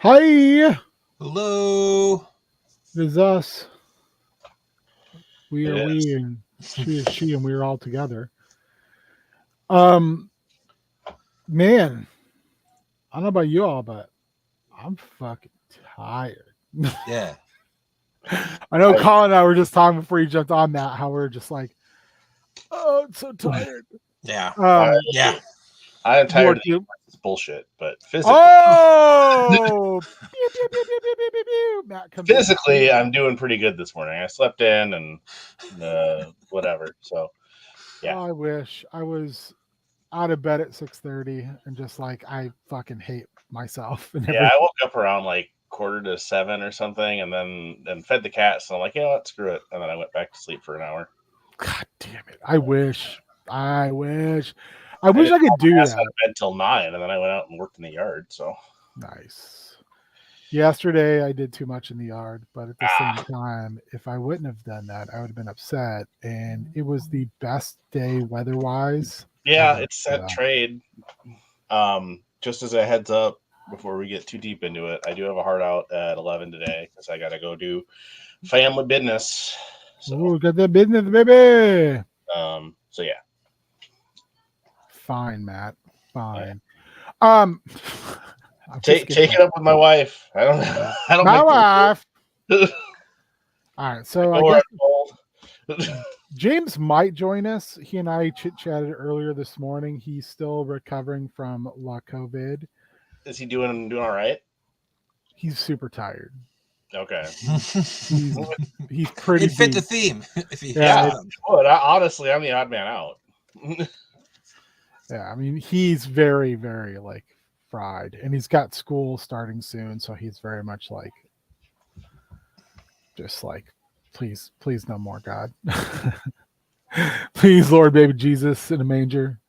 Hi, Hello. it is us. We It are we, is. and she is she, and we are all together. Um, man, I don't know about you all, but I'm fucking tired. Yeah. I know I, Colin and I were just talking before you jumped on that, how we're just like, oh, I'm so tired. Yeah. I, Yeah. I am tired of You. this bullshit, but physically, Oh, pew, pew, pew, pew, pew, pew, pew, pew. Matt comes in. physically, I'm doing pretty good this morning. I slept in and whatever. So, yeah. Oh, I wish I was out of bed at 6:30 and just like I fucking hate myself and Yeah, I everything. woke up around like 6:45 or something, and then fed the cat. So I'm like, you know what, screw it. And then I went back to sleep for an hour. God damn it. I wish. I wish. I I wish didn't I could do ask out that. of bed till 9, and then I went out and worked in the yard. So, Nice. Yesterday I did too much in the yard, but at the same ah, time, if I wouldn't have done that, I would have been upset. And it was the best day weather-wise yeah, ever. it's set trade. Just as a heads up, before we get too deep into it, I do have a hard out at 11 today because I got to go do family business. So, Ooh, got that business, baby. so yeah. Fine, Matt. Yeah. Fine. Um I'm just Take kidding. it up with my wife. I don't I don't My make wife. the All right, so I go guess told. James might join us. He and I chit chatted earlier this morning. He's still recovering from la COVID. Is he doing all right? He's super tired. Okay. He's he's pretty It fit the beat. theme. If you Yeah, Yeah, but honestly, I'm the odd man out. yeah. I mean, he's very, very like fried, and he's got school starting soon, so he's very much like, just like, please, please, no more, God, please, Lord, baby Jesus in a manger.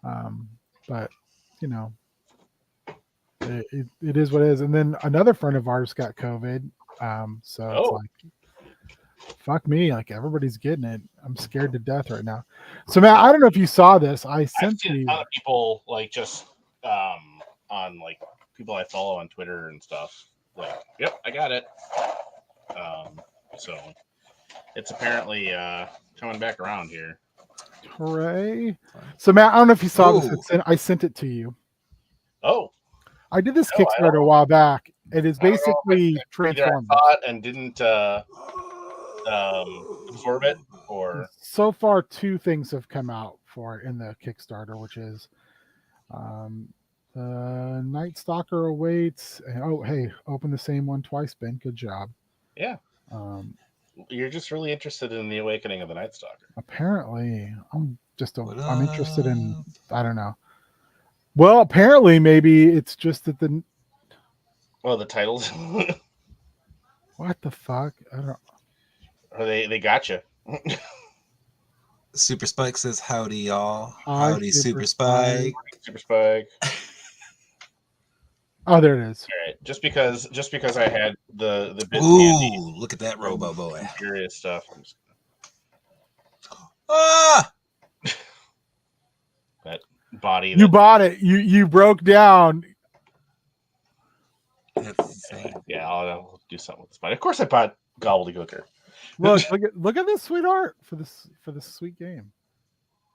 Um, but you know, it is what it is. And then another friend of ours got COVID. So it's Oh, like, fuck me, like everybody's getting it. I'm scared to death right now. So Matt, I don't know if you saw this. I I've sent seen a the ton of people like just on like people I follow on Twitter and stuff. Like, yep, I got it. So it's apparently coming back around here. hooray. So Matt, I don't know if you saw this. Oh. I sent it to you. Oh, I did this no, I don't Kickstarter a while back. It is I don't know if basically either I Transformers. saw it and didn't absorb it, or So far, two things have come out for it in the Kickstarter, which is um, Night Stalker awaits. And, oh, hey, open the same one twice, Ben. Good job. yeah, Um, you're just really interested in the awakening of the Night Stalker. apparently, What I'm interested in. up? I don't know. Well, apparently, maybe it's just that the Well, the titles, what the fuck? I don't. or they got you. Super Spike says, howdy, y'all. I Howdy, Super Super Spike. Spike. Super Spike. Oh, there it is. All right, just because I had the bits handy Ooh, look at that Robo Boy. curious stuff. I'm just, Ah! that body. You bought it. You broke down. That's insane. Yeah, I'll do something with this body. Of course, I bought gobbledygooker. Look at this sweet art for this sweet game.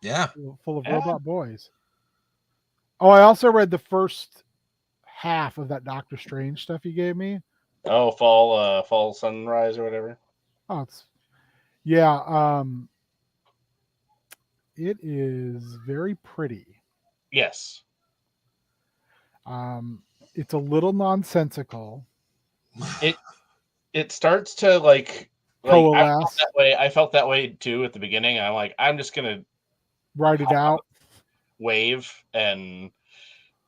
Yeah. Full of Yeah. robot boys. Oh, I also read the first half of that Doctor Strange stuff you gave me. Oh, fall sunrise or whatever. Oh, it's yeah. It is very pretty. Yes. It's a little nonsensical. It starts to like I felt Coalesce. that way. I felt that way too at the beginning. I'm like, I'm just gonna Write it out. wave and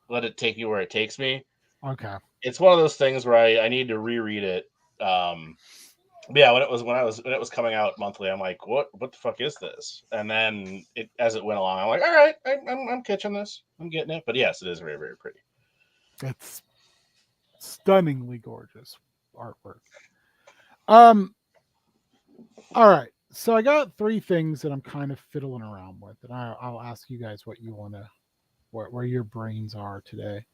let it take you where it takes me. Okay. It's one of those things where I need to reread it. Yeah, when it was coming out monthly, I'm like, what the fuck is this? And then as it went along, I'm like, all right, I'm catching this, I'm getting it. But yes, it is very, very pretty. It's stunningly gorgeous artwork. All right. So I got three things that I'm kind of fiddling around with, and I'll ask you guys what you want to, where your brains are today.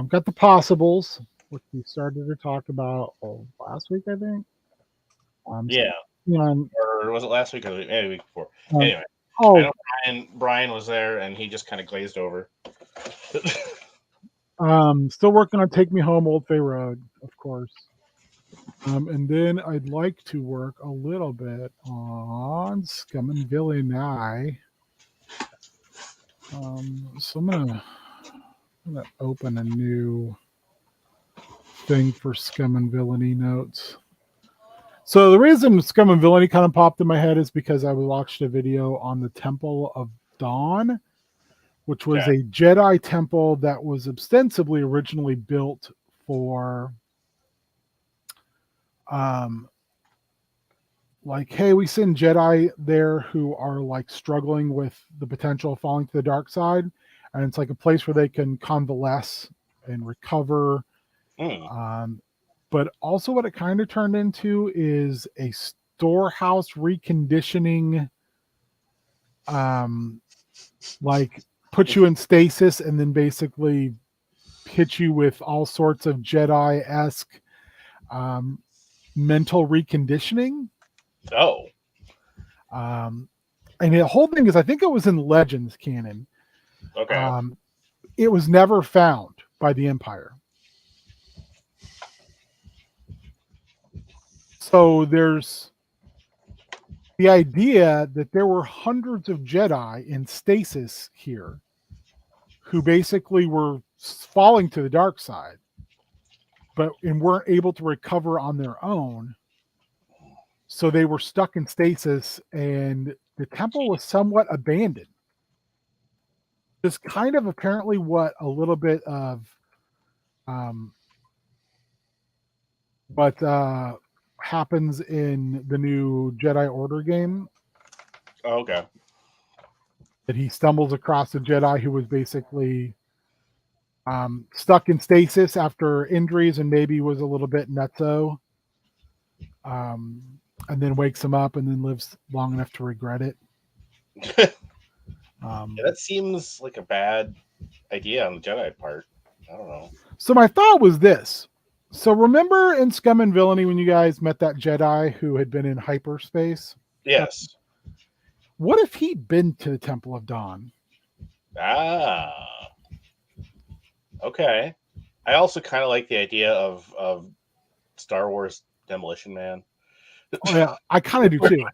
Got the possibles, which we started to talk about last week, I think. Yeah. You know, Or was it last week or maybe the week before? um, Anyway, I oh, know Brian was there and he just kind of glazed over. still working on Take Me Home, Old Fay Road, of course. And then I'd like to work a little bit on Scum Villainy. So I'm gonna open a new thing for Scum Villainy notes. So the reason Scum Villainy kind of popped in my head is because I watched a video on the Temple of Dawn, which was a Jedi temple that was ostensibly originally built for like, hey, we send Jedi there who are like struggling with the potential of falling to the dark side, and it's like a place where they can convalesce and recover. But also what it kind of turned into is a storehouse reconditioning, like put you in stasis and then basically hit you with all sorts of Jedi-esque mental reconditioning. And the whole thing is, I think it was in Legends canon. Okay. It was never found by the Empire. So there's the idea that there were hundreds of Jedi in stasis here who basically were falling to the dark side, and weren't able to recover on their own. So they were stuck in stasis, and the temple was somewhat abandoned. It's kind of apparently what a little bit of what happens in the new Jedi Order game. Okay. That he stumbles across a Jedi who was basically stuck in stasis after injuries and maybe was a little bit nutso. And then wakes him up and then lives long enough to regret it. That seems like a bad idea on the Jedi part. I don't know. So my thought was this. So remember in Scum and Villainy when you guys met that Jedi who had been in hyperspace? Yes. What if he'd been to the Temple of Dawn? Okay. I also kind of like the idea of Star Wars Demolition Man. Oh, yeah, I kind of do too.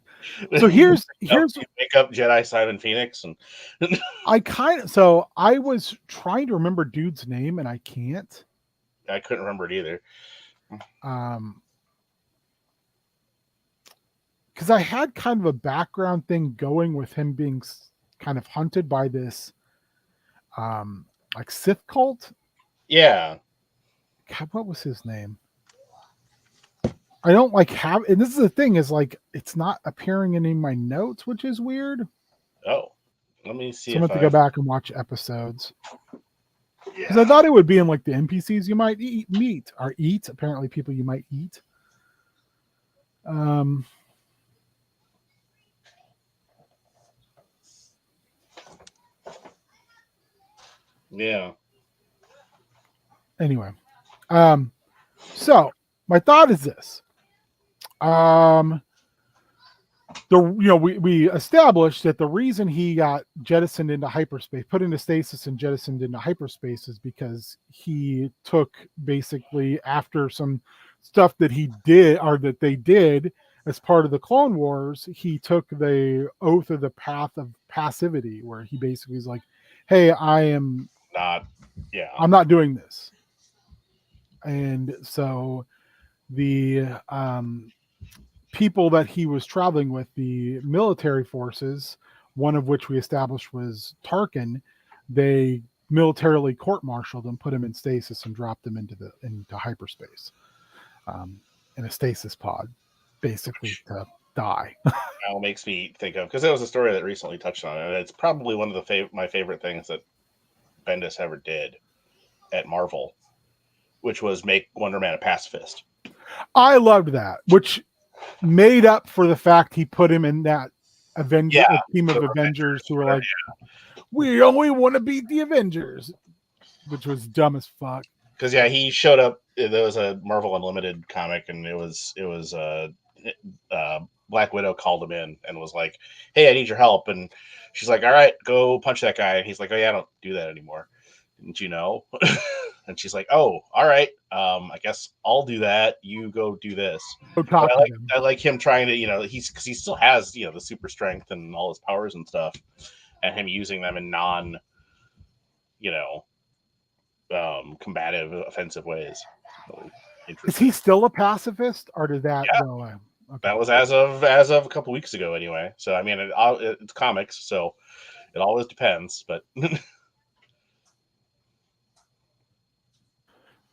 So here's wake up Jedi Simon Phoenix and I was trying to remember dude's name and I can't. I couldn't remember it either. Because I had kind of a background thing going with him being kind of hunted by this like Sith cult. Yeah. God, what was his name? I don't like have, and this is the thing is like it's not appearing in any of my notes, which is weird. Oh, let me see. So I'm going to go back and watch episodes because I thought it would be in like the NPCs you might meet or eat. Apparently, people you might eat. Yeah. Anyway, so my thought is this. We established that the reason he got jettisoned into hyperspace, put into stasis and jettisoned into hyperspace is because he took basically after some stuff that he did or that they did as part of the Clone Wars, he took the oath of the path of passivity where he basically is like, hey, I'm not doing this. And so the people that he was traveling with, the military forces, one of which we established was Tarkin, they militarily court-martialed him, put him in stasis, and dropped him into hyperspace in a stasis pod, basically to die. Now makes me think of, because that was a story that recently touched on it, and it's probably one of my favorite things that Bendis ever did at Marvel, which was make Wonder Man a pacifist. I loved that, which made up for the fact he put him in that team of Avengers who were like, we only want to beat the Avengers, which was dumb as fuck. Because yeah, he showed up. There was a Marvel Unlimited comic, and it was Black Widow called him in and was like, "Hey, I need your help." And she's like, "All right, go punch that guy." And he's like, "Oh yeah, I don't do that anymore. Didn't you know?" And she's like, "Oh, all right. I guess I'll do that. You go do this." Go But talk to him. I like him trying to, because he still has, the super strength and all his powers and stuff, and him using them in non, you know, combative, offensive ways. Really Is interesting. he still a pacifist, or did that Yeah. go away? Okay. That was as of a couple weeks ago, anyway. So I mean, it's comics, so it always depends. But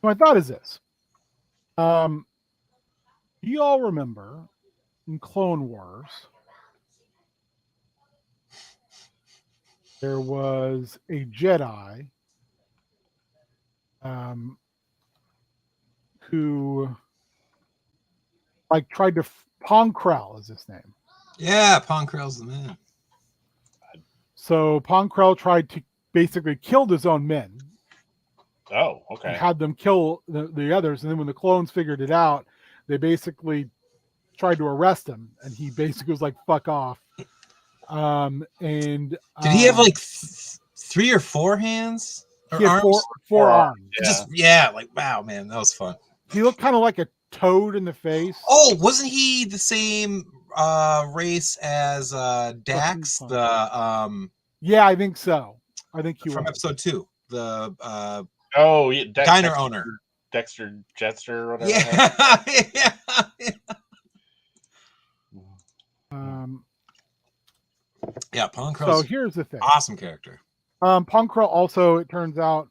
My thought is this. Do you all remember in Clone Wars there was a Jedi who like tried to Ponkrell is his name. Yeah, Ponkrell's the man. So Ponkrell tried to basically killed his own men. oh, He okay. had them kill the others, and then when the clones figured it out, they basically tried to arrest him, and he basically was like, "Fuck off." And Did he have like 3 or 4 hands or he had arms? four arms. Yeah. Just wow, man, that was fun. He looked kind of like a toad in the face. Oh, wasn't he the same race as Dax, fun. the Yeah, I think so. I think he from was. episode 2, the Oh, yeah, diner owner. Dexter Jetster or whatever. Yeah. Yeah, Ponkrell's So here's the thing. awesome character. Ponkrell also, it turns out,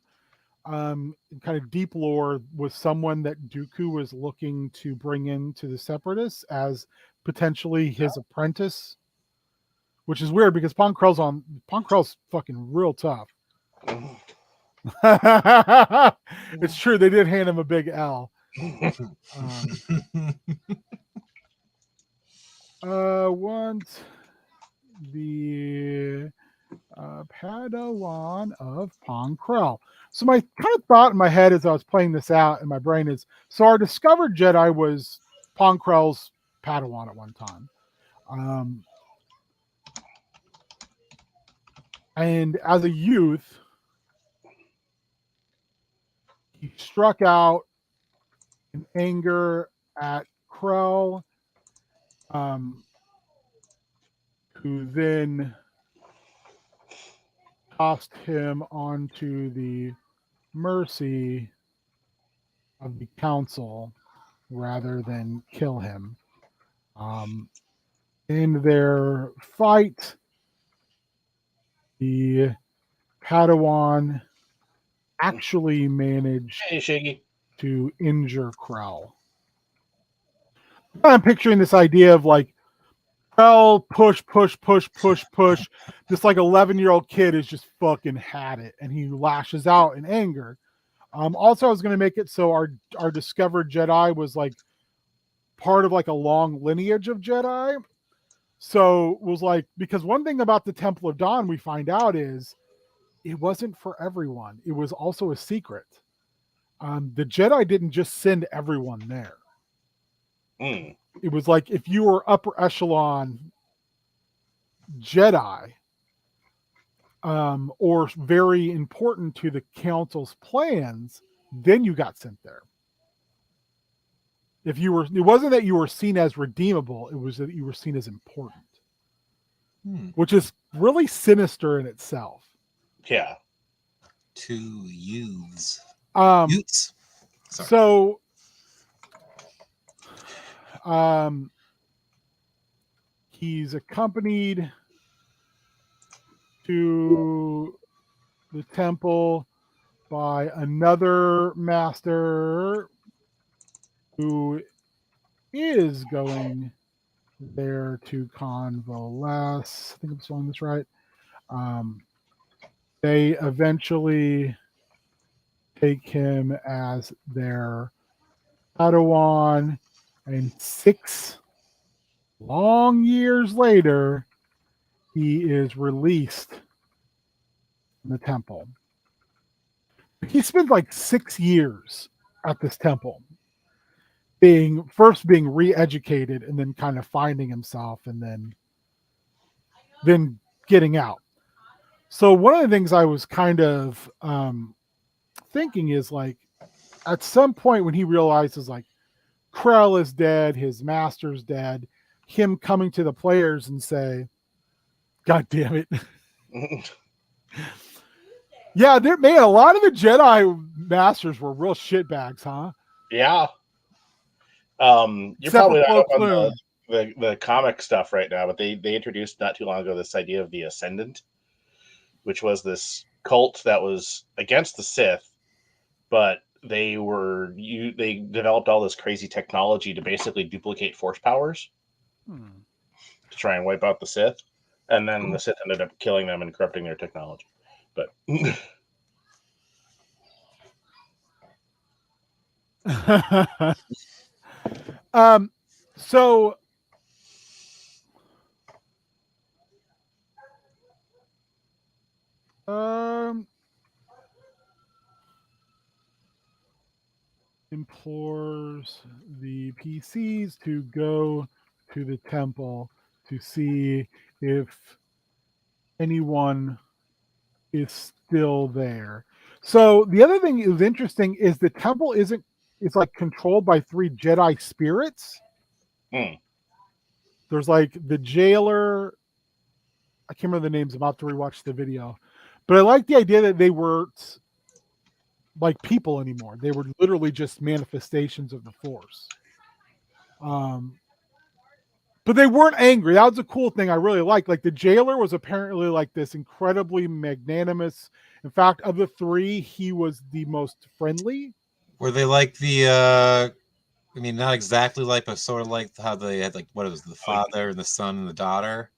kind of deep lore, was someone that Dooku was looking to bring into the Separatists as potentially his apprentice, which is weird because Ponkrell's fucking real tough. It's true, they did hand him a big L. Once the Padawan of Ponkrell. So my kind of thought in my head as I was playing this out in my brain is, so our discovered Jedi was Ponkrell's Padawan at one time. And as a youth, he struck out in anger at Krell, who then tossed him onto the mercy of the council rather than kill him. In their fight, the Padawan actually managed Hey, Shaggy. to injure Krell. I'm picturing this idea of like Krell push. This like 11-year-old kid is just fucking had it, and he lashes out in anger. Also, I was going to make it so our discovered Jedi was like part of like a long lineage of Jedi. So it was like, because one thing about the Temple of Dawn we find out is it wasn't for everyone. It was also a secret. The Jedi didn't just send everyone there. It was like if you were upper echelon Jedi, or very important to the council's plans, then you got sent there. It wasn't that you were seen as redeemable, it was that you were seen as important, which is really sinister in itself. Yeah. 2 youths. Youths. So, he's accompanied to the temple by another master who is going there to convalesce. I think I'm spelling this right. They eventually take him as their Padawan, and 6 long years later, he is released from the temple. he spent like 6 years at this temple, being re-educated and then kind of finding himself and then getting out. So one of the things I was kind of thinking is like, at some point when he realizes like Krell is dead, his master's dead, him coming to the players and say, God damn it. Yeah, man, a lot of the Jedi masters were real shitbags, huh? Yeah. You're Except probably for not Plo up on Koon. the comic stuff right now, but they introduced not too long ago this idea of the Ascendant, which was this cult that was against the Sith, but they developed all this crazy technology to basically duplicate force powers to try and wipe out the Sith, and then the Sith ended up killing them and corrupting their technology. But So implores the PCs to go to the temple to see if anyone is still there. So the other thing is interesting is the temple isn't, it's like controlled by 3 Jedi spirits. There's like the jailer. I can't remember the names. I'm about to rewatch the video, but I like the idea that they weren't like people anymore. They were literally just manifestations of the Force. But they weren't angry. That was a cool thing I really liked. Like the jailer was apparently like this incredibly magnanimous. In fact, of the 3, he was the most friendly. Were they like the I mean, not exactly like, but sort of like how they had like what it was the father and the son and the daughter.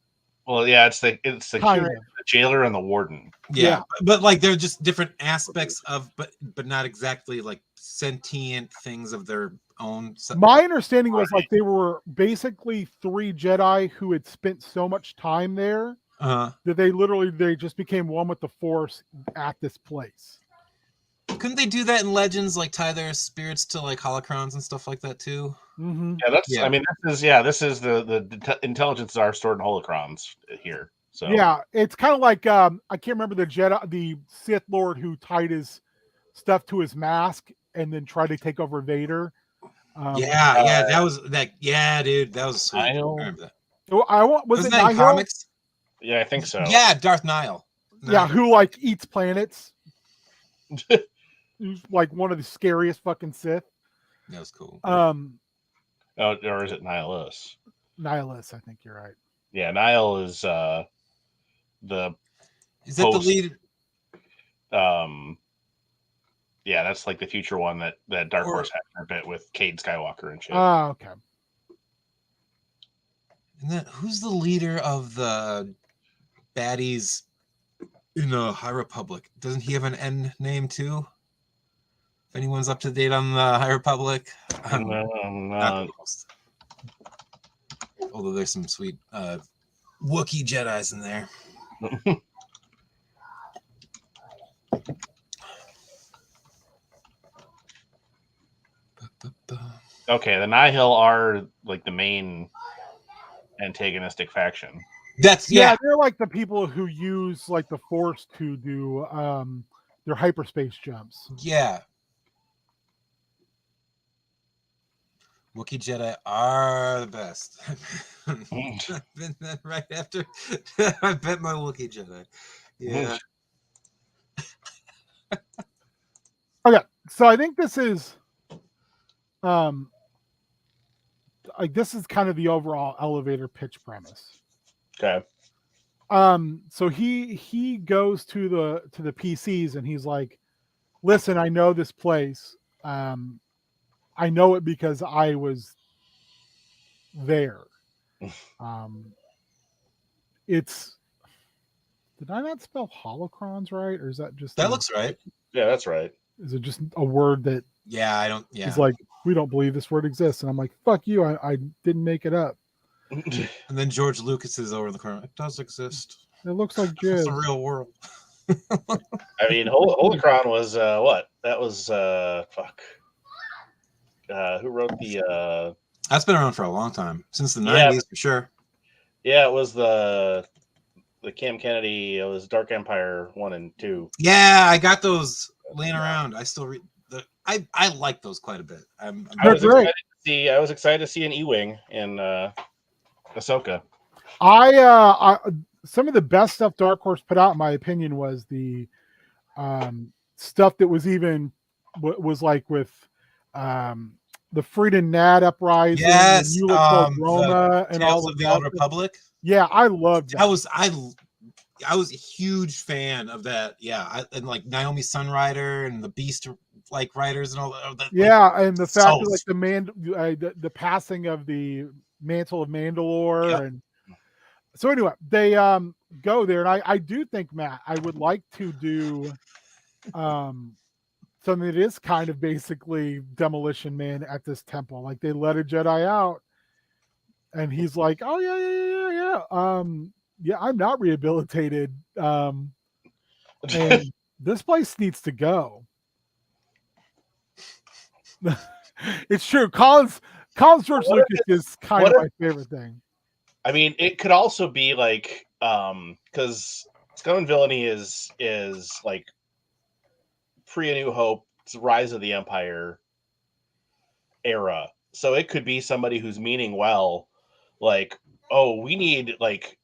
well, yeah, it's the Kind curator, the jailer, and the warden. Yeah, but like they're just different aspects of, but not exactly like sentient things of their own. My understanding was like they were basically 3 Jedi who had spent so much time there that they just became one with the Force at this place. Couldn't they do that in Legends, like tie their spirits to like holocrons and stuff like that too? Mm-hmm. Yeah, that's. Yeah. I mean, this is the intelligences are stored in holocrons here. So yeah, it's kind of like I can't remember the Sith Lord who tied his stuff to his mask and then tried to take over Vader. That was that. Yeah, dude, that was sweet. I remember that. Was it in comics? Yeah, I think so. Yeah, Darth Nihil. Yeah, who like eats planets. Like one of the scariest fucking Sith. That was cool. Or is it Nihilus? Nihilus, I think you're right. Yeah, Nihil is the. Is that the lead? Yeah, that's like the future one that Dark Horse had a bit with Cade Skywalker and shit. Oh, okay. And then who's the leader of the baddies in the High Republic? Doesn't he have an N name too? If anyone's up to date on the High Republic, I'm not close. Although there's some sweet Wookiee Jedis in there. Okay, the Nihil are like the main antagonistic faction. They're like the people who use like the Force to do their hyperspace jumps. Yeah. Wookiee Jedi are the best. Right after I bet my Wookiee Jedi. Yeah. Okay, so I think this is this is kind of the overall elevator pitch premise. Okay. So he goes to the PCs and he's like, listen, I know this place. I know it because I was there. It's, did I not spell holocrons right? Or is that just that looks right? Yeah, that's right. Is it just a word that is like, we don't believe this word exists? And I'm like, fuck you, I didn't make it up. And then George Lucas is over in the corner. It does exist. It looks like jizz. It's a real world. I mean, Holocron was what? That was fuck. Who wrote the? That's been around for a long time, since the Yeah, 90s for sure. Yeah, it was the Cam Kennedy. It was Dark Empire 1 and 2. Yeah, I got those laying around. I still read the. I like those quite a bit. I was excited to see an E-wing in Ahsoka. I some of the best stuff Dark Horse put out, in my opinion, was the stuff that was even was like with the Friedan Nad uprising, Yes, and Eula Roma, and Tales all of the Old Republic. Yeah, I loved that. I was a huge fan of that. Yeah, and like Naomi Sunrider and the Beast like writers and all that. Yeah, like, and the fact that like the passing of the mantle of Mandalore, Yep. and so anyway, they go there, and I do think, Matt, I would like to do something that is kind of basically Demolition Man at this temple. Like they let a Jedi out, and he's like, "Oh yeah, I'm not rehabilitated, and this place needs to go." It's true. Collins George Lucas is kind of my favorite thing. I mean, it could also be like because Scum and Villainy is like pre A New Hope, Rise of the Empire era. So it could be somebody who's meaning well, like, oh, we need like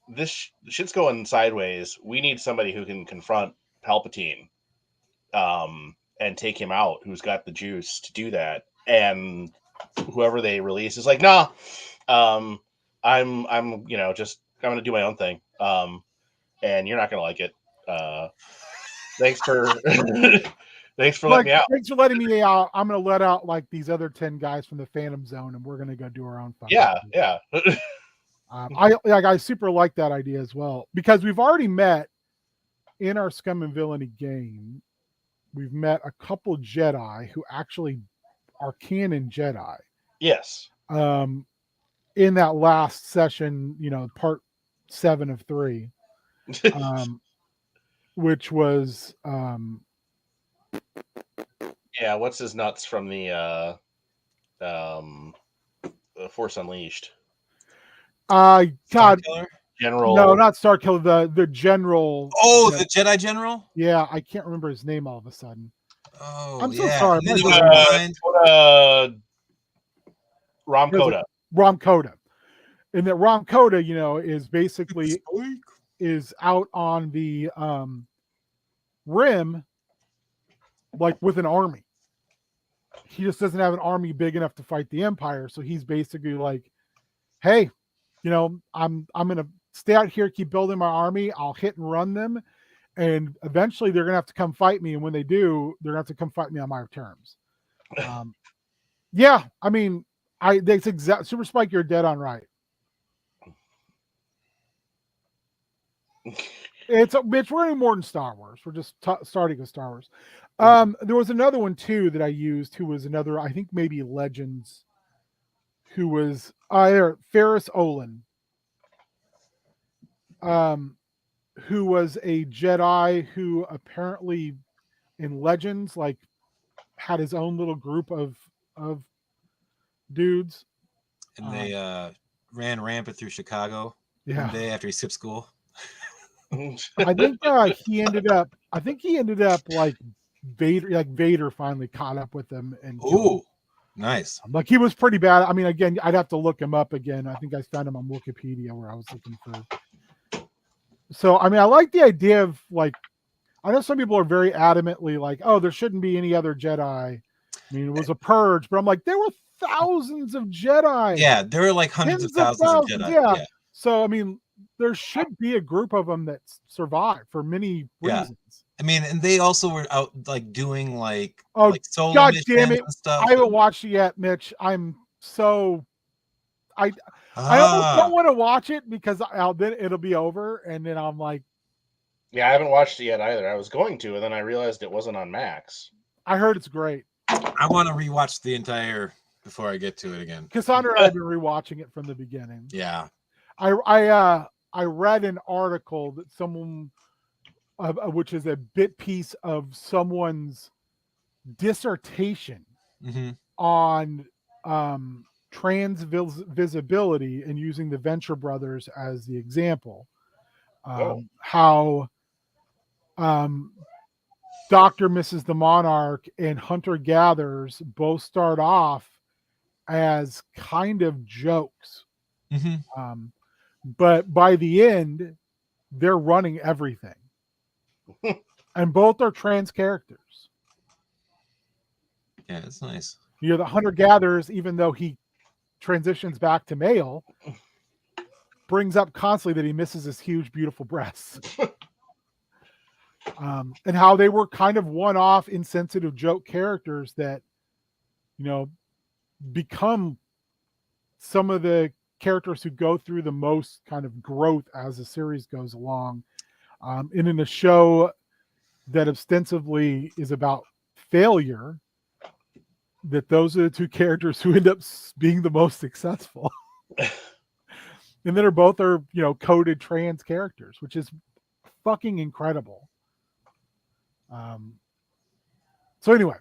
this shit's going sideways. We need somebody who can confront Palpatine, and take him out, who's got the juice to do that. And whoever they release is like, nah, I'm I'm gonna do my own thing. And you're not gonna like it. Thanks for thanks for letting me out. Thanks for letting me out. I'm gonna let out like these other 10 guys from the Phantom Zone, and we're gonna go do our own fucking Yeah. I super like that idea as well, because we've already met in our Scum and Villainy game. We've met a couple Jedi who actually are canon Jedi. Yes. In that last session, part 7 of 3, which was yeah, what's his nuts from the Force Unleashed? God, General. No, not Starkiller. The general. Oh, the Jedi General. Yeah, I can't remember his name all of a sudden. Oh, I'm so sorry. Rom Coda. Rom Coda, and that Rom Coda, is basically is out on the rim, like with an army. He just doesn't have an army big enough to fight the Empire, so he's basically like, "Hey, I'm gonna stay out here, keep building my army. I'll hit and run them, and eventually they're gonna have to come fight me. And when they do, they're gonna have to come fight me on my terms." Yeah, I mean, that's exact. Super Spike, you're dead on right. We're doing more than Star Wars. We're just starting with Star Wars. There was another one too that I used, who was another, I think maybe Legends, who was Ferris Olin, who was a Jedi who apparently in Legends like had his own little group of dudes, and they ran rampant through Chicago one day after he skipped school. I think he ended up like Vader finally caught up with him, and nice. Like he was pretty bad. I mean, again, I'd have to look him up again. I think I found him on Wikipedia where I was looking for. So, I mean, I like the idea of like, I know some people are very adamantly like, oh, there shouldn't be any other Jedi. I mean, it was a purge, but I'm like, there were thousands of Jedi. Yeah, there are like hundreds of thousands of Jedi. Yeah. So, I mean, there should be a group of them that survived for many reasons. I mean, and they also were out like doing like solo God missions damn it. and stuff. I haven't watched it yet, Mitch. I'm so I almost don't want to watch it because then it'll be over, and then I'm like, yeah, I haven't watched it yet either. I was going to, and then I realized it wasn't on Max. I heard it's great. I want to rewatch the entire before I get to it again. Cassandra and I have been rewatching it from the beginning. Yeah. I read an article that someone which is a bit piece of someone's dissertation Mm-hmm. on trans visibility and using the Venture Brothers as the example. How Dr. Mrs. the Monarch and Hunter Gatherers both start off as kind of jokes. Mm-hmm. But by the end, they're running everything. And both are trans characters. Yeah, it's nice. You know, the Hunter Gatherers, even though he transitions back to male, brings up constantly that he misses his huge, beautiful breasts. And how they were kind of one-off, insensitive joke characters that, you know, become some of the characters who go through the most kind of growth as the series goes along. And in a show that ostensibly is about failure, that those are the two characters who end up being the most successful. And then both are, you know, coded trans characters, which is fucking incredible. So anyway,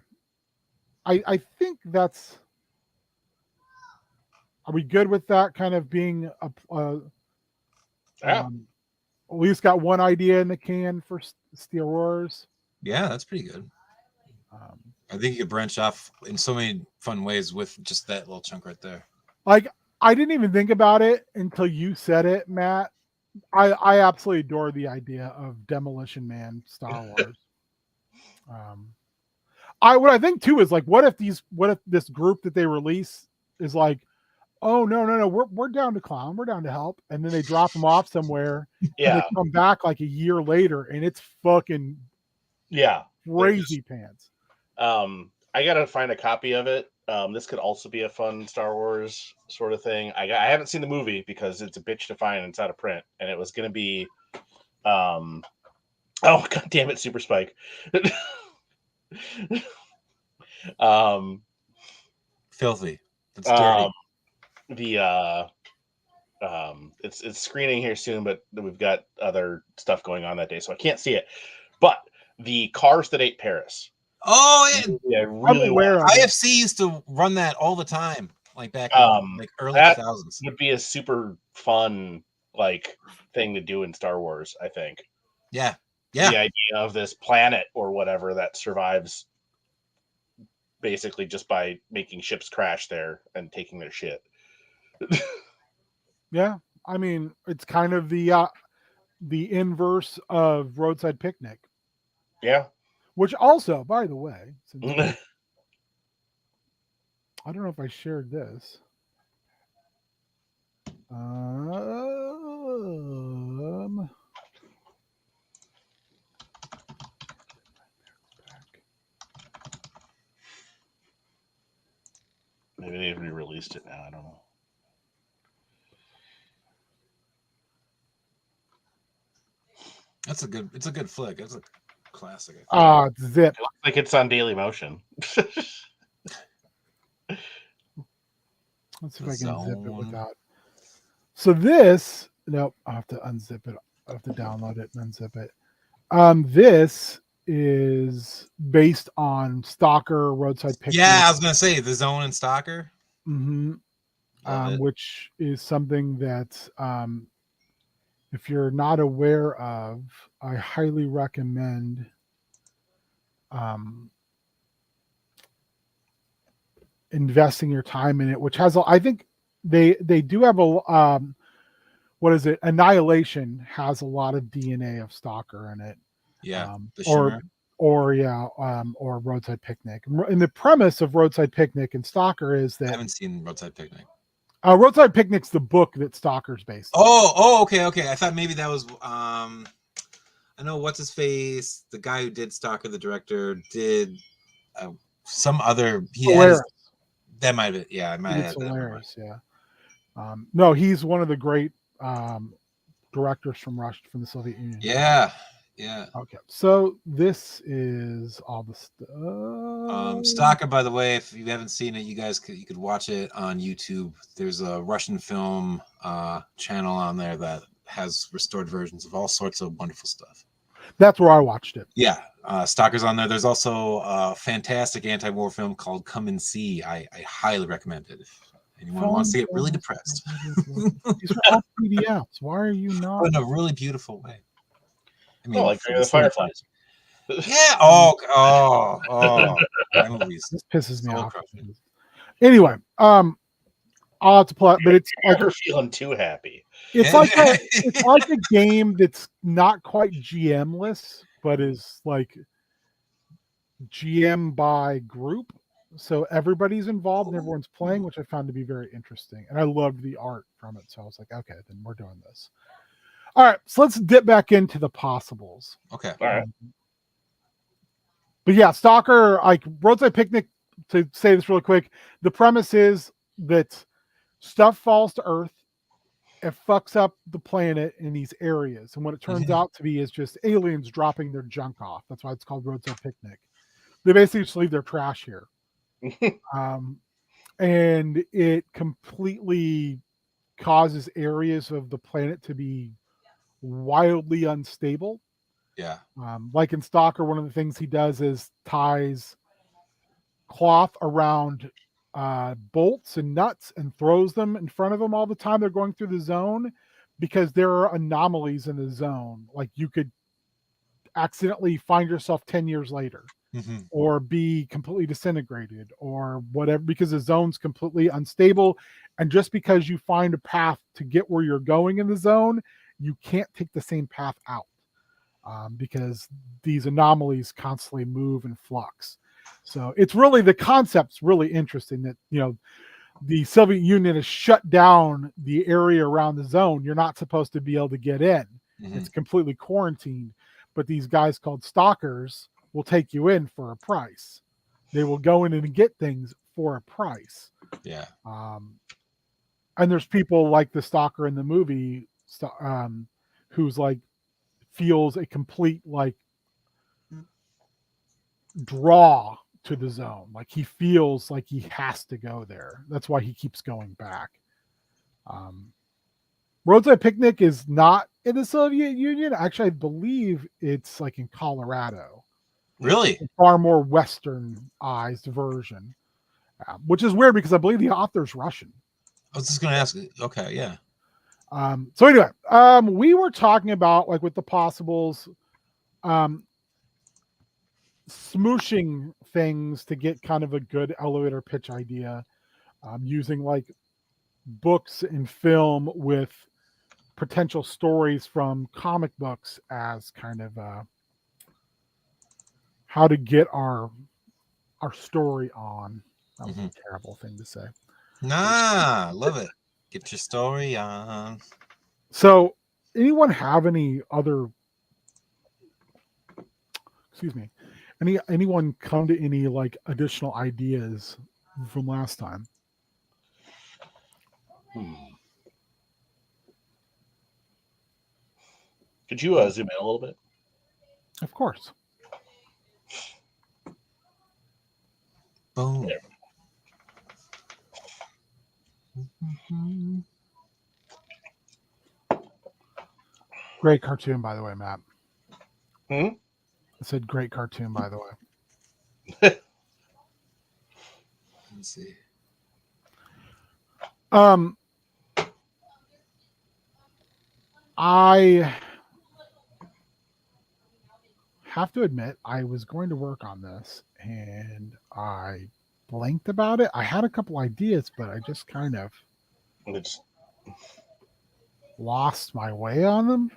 I think that's. Are we good with that kind of being Yeah. at least got one idea in the can for Steel Roars? Yeah, that's pretty good. I think you could branch off in so many fun ways with just that little chunk right there. Like, I didn't even think about it until you said it, Matt. I absolutely adore the idea of Demolition Man Star Wars. What I think too is like, what if this group that they release is like, oh no, we're down to clown, we're down to help, and then they drop them off somewhere, Yeah, and they come back like a year later, and it's fucking crazy pants. I gotta find a copy of it. This could also be a fun Star Wars sort of thing. I haven't seen the movie because it's a bitch to find and it's out of print, and it was gonna be, oh god damn it, Super Spike. Filthy. That's dirty. It's screening here soon, but we've got other stuff going on that day, so I can't see it. But the Cars That Ate Paris. Oh yeah, really. IFC used to run that all the time, like back in like early 2000s. Would be a super fun like thing to do in Star Wars, I think. Yeah. The idea of this planet or whatever that survives basically just by making ships crash there and taking their shit. Yeah, I mean, it's kind of the inverse of Roadside Picnic. Yeah. Which also, by the way, I don't know if I shared this. Maybe they've re-released it now. I don't know. It's a good flick. It's a classic. Zip. It looks like it's on Daily Motion. Let's see if I can zip it without. So this, nope, I'll have to unzip it. I'll have to download it and unzip it. This is based on Stalker Roadside Picnic. Yeah, I was gonna say The Zone and Stalker. Mm-hmm. Which is something that if you're not aware of, I highly recommend investing your time in it, which has, I think they do have a, what is it? Annihilation has a lot of DNA of Stalker in it. Yeah. Or Roadside Picnic. And the premise of Roadside Picnic and Stalker is that I haven't seen Roadside Picnic. Roadside Picnic's the book that Stalker's based on. Okay. I thought maybe that was I know what's his face, the guy who did Stalker, the director, did some other. That might have been, yeah, I might have. Hilarious, yeah. No, he's one of the great directors from the Soviet Union. Yeah. Okay, so this is all the stuff. Stalker, by the way, if you haven't seen it, you could watch it on YouTube. There's a Russian film channel on there that has restored versions of all sorts of wonderful stuff. That's where I watched it. Yeah, Stalker's on there. There's also a fantastic anti-war film called Come and See. I highly recommend it if anyone wants to get really depressed. These are all PDFs. Why are you not? In a really beautiful way. I mean, like the Fireflies. Yeah. My movies. This pisses me Soul off. crushing. Anyway, I'll have to play it, but it's like Never feeling too happy. it's like a game that's not quite GM-less, but is like GM by group. So everybody's involved and everyone's playing, which I found to be very interesting. And I loved the art from it. So I was like, okay, then we're doing this. All right, so let's dip back into the possibles. Okay. All right. But yeah, Stalker, like Roadside Picnic, to say this really quick, the premise is that stuff falls to Earth, it fucks up the planet in these areas. And what it turns out to be is just aliens dropping their junk off. That's why it's called Roadside Picnic. They basically just leave their trash here. And it completely causes areas of the planet to be wildly unstable. Yeah. Like in Stalker, one of the things he does is ties cloth around bolts and nuts and throws them in front of them all the time they're going through the zone, because there are anomalies in the zone. Like you could accidentally find yourself 10 years later. Or be completely disintegrated or whatever, because the zone's completely unstable. And just because you find a path to get where you're going in the zone, you can't take the same path out, because these anomalies constantly move and flux. So it's really, the concept's really interesting that, you know, the Soviet Union has shut down the area around the zone. You're not supposed to be able to get in. It's completely quarantined. But these guys called Stalkers will take you in for a price. They will go in and get things for a price. Yeah. And there's people like the Stalker in the movie, who's like feels a complete like draw to the zone. Like he feels like he has to go there. That's why he keeps going back. Roadside Picnic is not in the Soviet Union. Actually, I believe it's like in Colorado. Really? A far more westernized version, which is weird because I believe the author's Russian. I was just going to ask. Okay, yeah. So anyway, we were talking about, like, with the possibles, smooshing things to get kind of a good elevator pitch idea, using like books and film with potential stories from comic books as kind of how to get our story on. That was a terrible thing to say. Nah, love it. Get your story on. So, anyone have any other? Excuse me. Anyone come to any like additional ideas from last time? Could you zoom in a little bit? Of course. Boom. Great cartoon, by the way, Matt. I said great cartoon, by the way. Let's see. I have to admit, I was going to work on this and I blanked about it. I had a couple ideas, but I just kind of lost my way on them.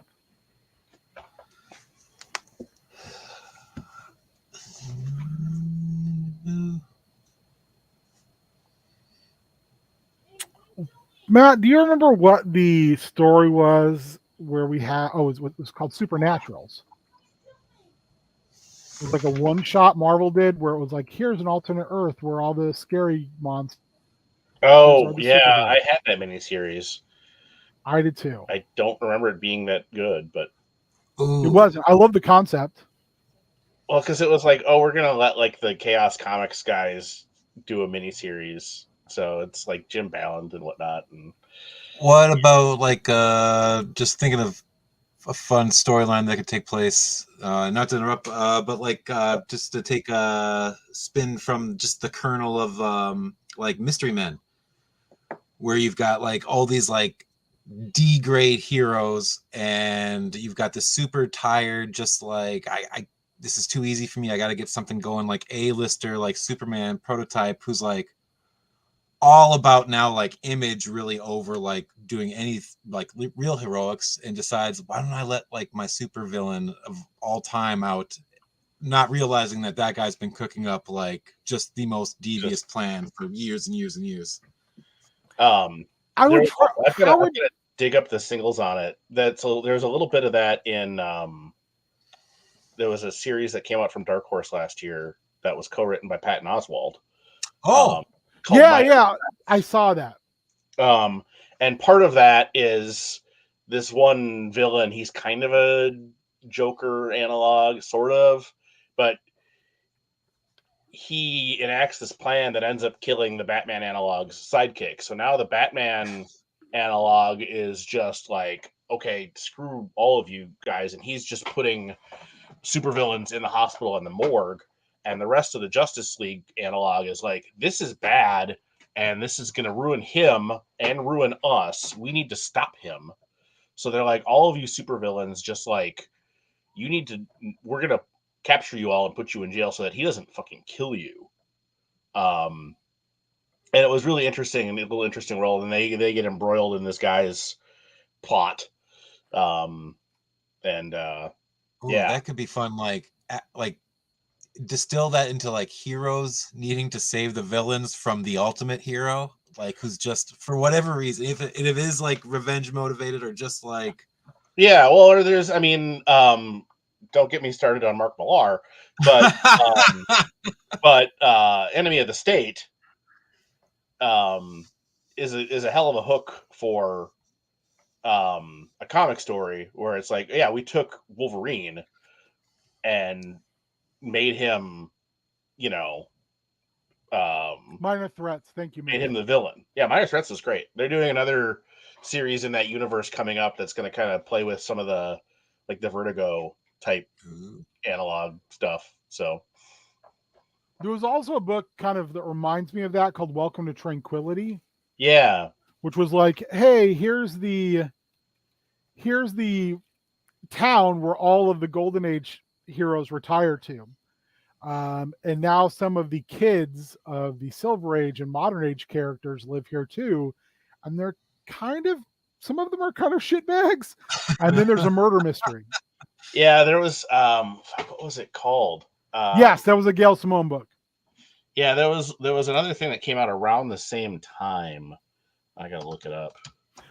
Matt, do you remember what the story was where we had? Oh, it was called Supernaturals. It was like a one-shot Marvel did where it was like, here's an alternate Earth where all the scary monsters. Oh, yeah, I had that miniseries. I did too. I don't remember it being that good, but it wasn't. I love the concept. Well, because it was like, oh, we're gonna let like the Chaos Comics guys do a miniseries, so it's like Jim Ballant and whatnot. And what about like just thinking of a fun storyline that could take place. Not to interrupt, but like just to take a spin from just the kernel of like Mystery Men, where you've got like all these like D-grade heroes, and you've got this super tired, just like I this is too easy for me. I got to get something going, like A-lister, like Superman prototype, who's like all about now like image really over like doing any like real heroics, and decides, why don't I let like my super villain of all time out, not realizing that that guy's been cooking up like just the most devious plan for years and years and years. I would try. I've got to dig up the singles on it. There's a little bit of that in. There was a series that came out from Dark Horse last year that was co-written by Patton Oswalt. Oh, yeah, I saw that. And part of that is this one villain. He's kind of a Joker analog, sort of, but he enacts this plan that ends up killing the Batman analog's sidekick. So now the Batman analog is just like, okay, screw all of you guys, and he's just putting supervillains in the hospital and the morgue. And the rest of the Justice League analog is like, this is bad, and this is going to ruin him and ruin us. We need to stop him. So they're like, all of you supervillains, just like, we're going to capture you all and put you in jail so that he doesn't fucking kill you. And it was really interesting, and a little interesting role. And they get embroiled in this guy's plot. Ooh, that could be fun. Like distill that into like heroes needing to save the villains from the ultimate hero, like who's just for whatever reason, if it is like revenge motivated or just like, yeah, well, or there's, I mean, don't get me started on Mark Millar, but Enemy of the State is a hell of a hook for a comic story where it's like, yeah, we took Wolverine and made him, Minor Threats. Thank you, made him the villain. Yeah, Minor Threats is great. They're doing another series in that universe coming up that's going to kind of play with some of the like the Vertigo type analog stuff. So there was also a book kind of that reminds me of that called Welcome to Tranquility. Yeah, which was like, hey, here's the town where all of the Golden Age heroes retire to. And now some of the kids of the Silver Age and Modern Age characters live here too. And they're some of them are kind of shitbags. And then there's a murder mystery. Yeah, there was, what was it called? Yes, that was a Gail Simone book. Yeah, there was another thing that came out around the same time. I gotta look it up.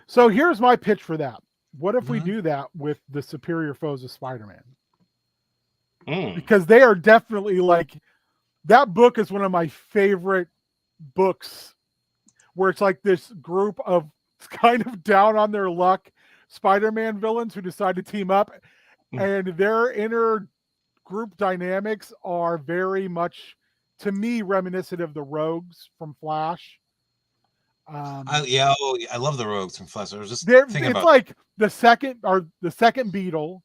So here's my pitch for that. What if we do that with the Superior Foes of Spider-Man? Because they are definitely like, that book is one of my favorite books where it's like this group of kind of down on their luck Spider-Man villains who decide to team up, and their inner group dynamics are very much, to me, reminiscent of the Rogues from Flash. I love the Rogues from Flash. I was just thinking about like the second Beetle,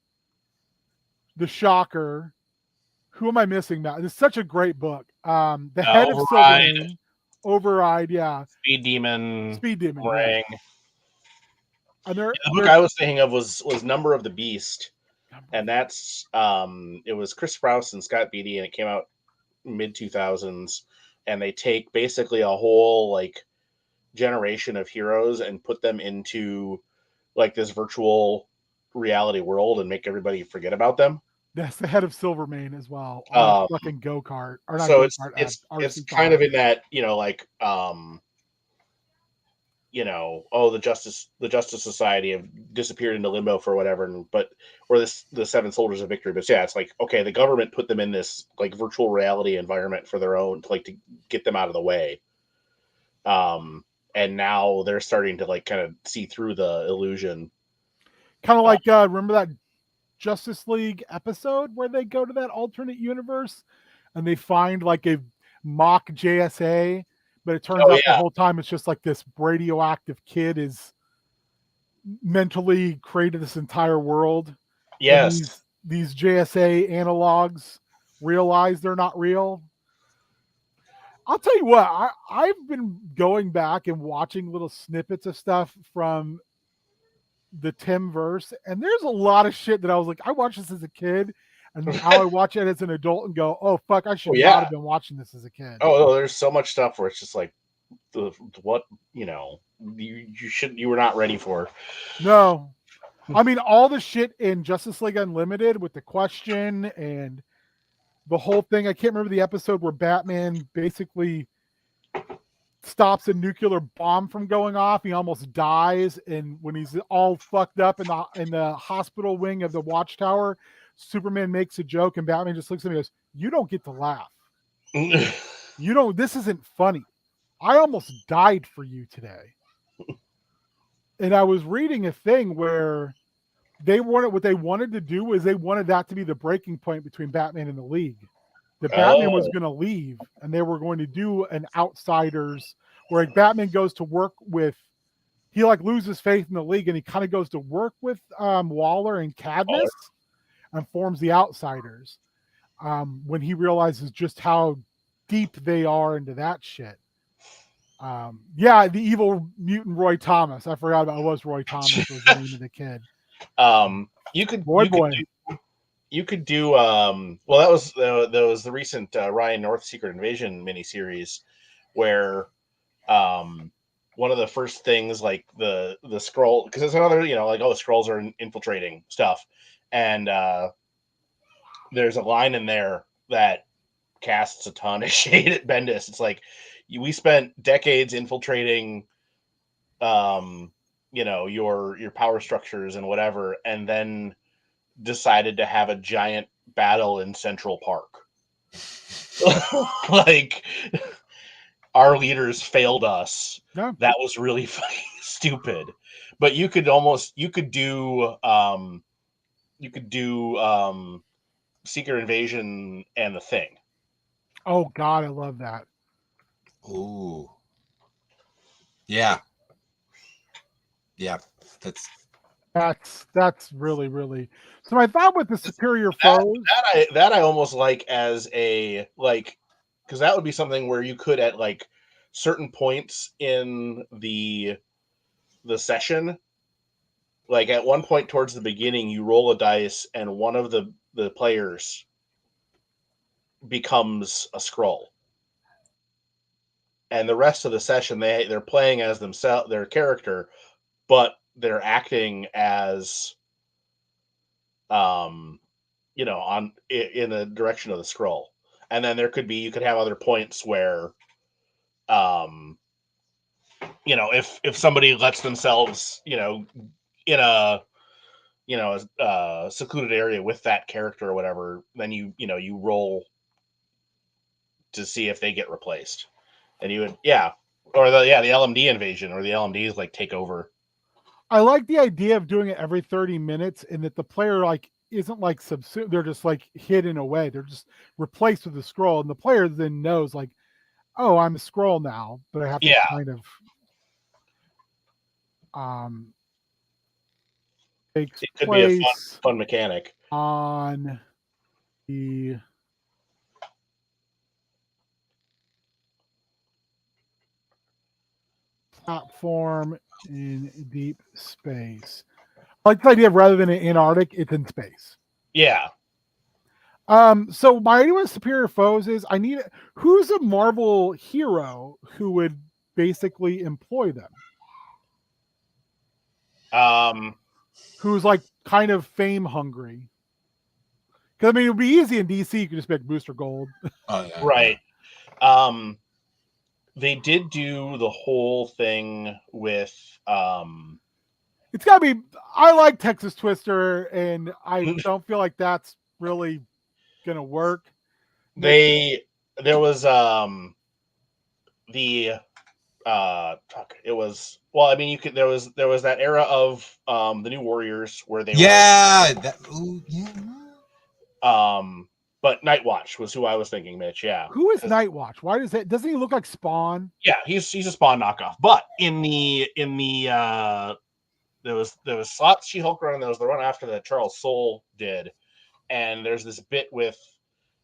the Shocker. Who am I missing now? It's such a great book. The Head of Silvermane, Override, yeah. Speed Demon, Ring. Yeah. And the book I was thinking of was Number of the Beast, and that's it was Chris Sprouse and Scott Beatty, and it came out mid 2000s, and they take basically a whole like generation of heroes and put them into like this virtual reality world and make everybody forget about them. That's the Head of Silvermane as well. On a fucking go-kart. Or not so go-kart, it's kind of in that, like the Justice Society have disappeared into limbo for whatever, or the Seven Soldiers of Victory. But yeah, it's like, okay, the government put them in this like virtual reality environment for their own, to get them out of the way. And now they're starting to like kind of see through the illusion. Kind of like remember that Justice League episode where they go to that alternate universe and they find like a mock JSA, but it turns out the whole time it's just like this radioactive kid is mentally created this entire world. Yes. And these JSA analogs realize they're not real. I'll tell you what, I've been going back and watching little snippets of stuff from the Tim verse, and there's a lot of shit that I was like, I watched this as a kid, and now I watch it as an adult and go, oh fuck, I should not have been watching this as a kid. Oh, there's so much stuff where it's just like, what, you were not ready for. No. I mean, all the shit in Justice League Unlimited with the question and the whole thing. I can't remember the episode where Batman basically stops a nuclear bomb from going off. He almost dies, and when he's all fucked up in the hospital wing of the Watchtower, Superman makes a joke, and Batman just looks at him and goes, "You don't get to laugh. You don't. This isn't funny. I almost died for you today." And I was reading a thing where what they wanted to do is they wanted that to be the breaking point between Batman and the League. That Batman was going to leave, and they were going to do an Outsiders where Batman goes to work with, he like loses faith in the League, and he kind of goes to work with Waller and Cadmus and forms the Outsiders when he realizes just how deep they are into that shit. The evil mutant Roy Thomas. I forgot about it was Roy Thomas was the name of the kid. You could do well, that was the recent Ryan North Secret Invasion miniseries where one of the first things, like the scroll, because it's another, like, oh, the scrolls are infiltrating stuff, and there's a line in there that casts a ton of shade at Bendis. It's like, we spent decades infiltrating your power structures and whatever, and then decided to have a giant battle in Central Park. Like, our leaders failed us. Yeah. That was really fucking stupid. But you could do Secret Invasion and The Thing. Oh God, I love that. Ooh. Yeah. Yeah. That's really, really. So I thought with the superior foes that I almost like as a, like, because that would be something where you could, at like certain points in the session, like at one point towards the beginning, you roll a dice and one of the players becomes a scroll, and the rest of the session they're playing as themselves, their character, but they're acting as in the direction of the scroll. And then you could have other points where if somebody lets themselves in a secluded area with that character or whatever, then you roll to see if they get replaced, and you would or the LMD invasion, or the LMDs like take over. I like the idea of doing it every 30 minutes, and that the player like isn't like subsumed, they're just like hidden away, they're just replaced with a scroll, and the player then knows like, oh, I'm a scroll now, but I have to kind of it could be a fun mechanic on the platform in deep space. I like the idea of, rather than in Antarctic, it's in space. Yeah. So my idea with superior foes is who's a Marvel hero who would basically employ them? Who's like kind of fame hungry? Because I mean, it would be easy in DC. You could just make Booster Gold. Right. They did do the whole thing with it's got to be. I like Texas Twister, and I don't feel like that's really gonna work. There was it was, well, I mean, there was that era of the New Warriors where they but Nightwatch was who I was thinking, Mitch. Yeah. Who is Nightwatch? Why doesn't he look like Spawn? Yeah, he's a Spawn knockoff. But in the there was Slot She-Hulk run, and there was the run after that Charles Soule did, and there's this bit with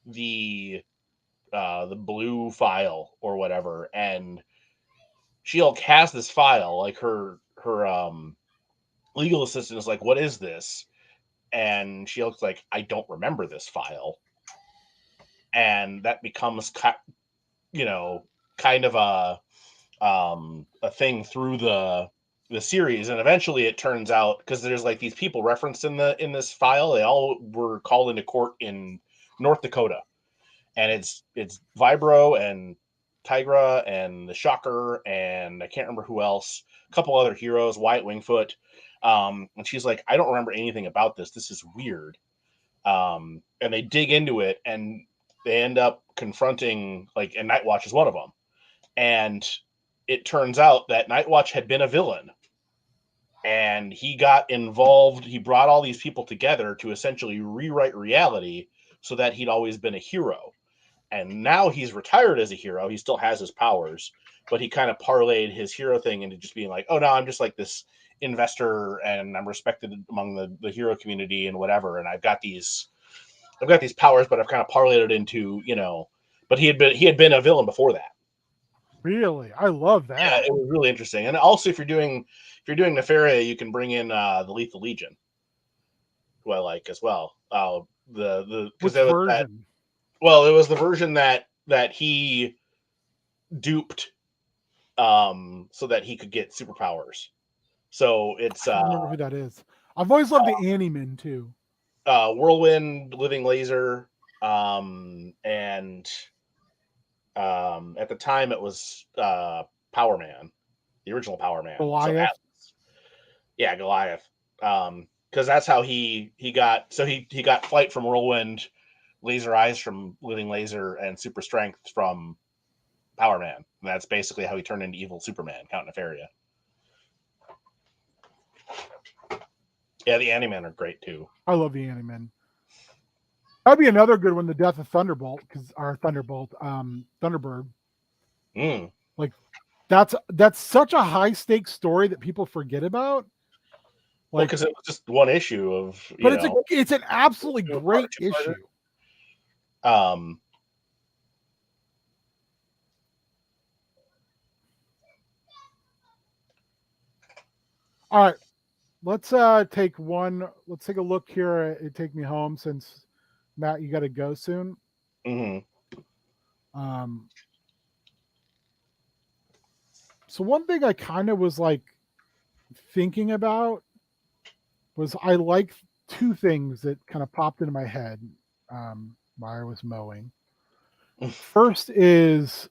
the blue file or whatever, and She-Hulk has this file, like her legal assistant is like, "What is this?" And She-Hulk's like, "I don't remember this file," and that becomes kind of a thing through the series, and eventually it turns out, because there's like these people referenced in this file, they all were called into court in North Dakota, and it's Vibro and Tigra and the Shocker, and I can't remember who else, a couple other heroes, Wyatt Wingfoot, and she's like, "I don't remember anything about this. This is weird." And they dig into it, and they end up confronting, like, and Nightwatch is one of them, and it turns out that Nightwatch had been a villain, and he got involved. He brought all these people together to essentially rewrite reality so that he'd always been a hero. And now he's retired as a hero. He still has his powers, but he kind of parlayed his hero thing into just being like, "Oh no, I'm just like this investor, and I'm respected among the hero community and whatever. And I've got these powers, but I've kind of parlayed it into, but he had been a villain before that." Really, I love that. Yeah, it was really interesting. And also, if you're doing Nefaria, you can bring in the Lethal Legion, who I like as well. Which version? Well, it was the version that he duped, so that he could get superpowers. So it's I don't remember who that is. I've always loved the Animan too. Whirlwind, Living Laser, and at the time it was Power Man, the original Power Man. Goliath. So Goliath. Because that's how he got. So he got Flight from Whirlwind, Laser Eyes from Living Laser, and Super Strength from Power Man. And that's basically how he turned into evil Superman, Count Nefaria. Yeah, the Animan are great too. I love the Animan. That'd be another good one, the Death of Thunderbolt, Thunderbird. Like that's such a high stakes story that people forget about. Like, because it was just one issue of, it's an absolutely great issue. All right, let's take a look here at Take Me Home, since Matt, you got to go soon. So one thing I kind of was like thinking about was, I like two things that kind of popped into my head while I was mowing. First is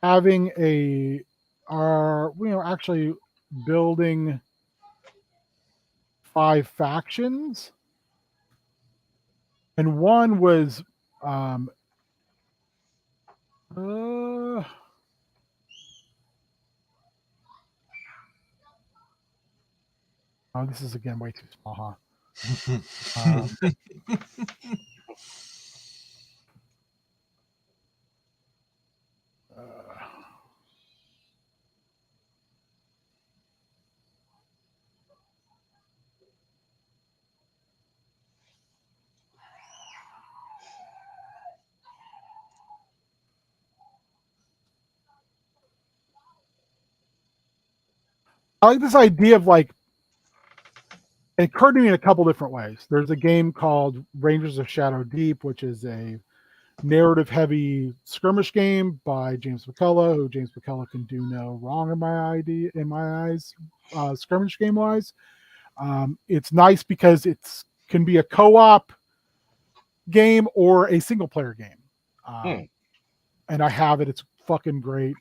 having actually building 5 factions, and one was oh, this is again way too small, huh? I like this idea of, like, it occurred to me in a couple different ways. There's a game called Rangers of Shadow Deep, which is a narrative-heavy skirmish game by James McCullough, who James McCullough can do no wrong in my eyes, skirmish game-wise. It's nice because it can be a co-op game or a single-player game. And I have it. It's fucking great.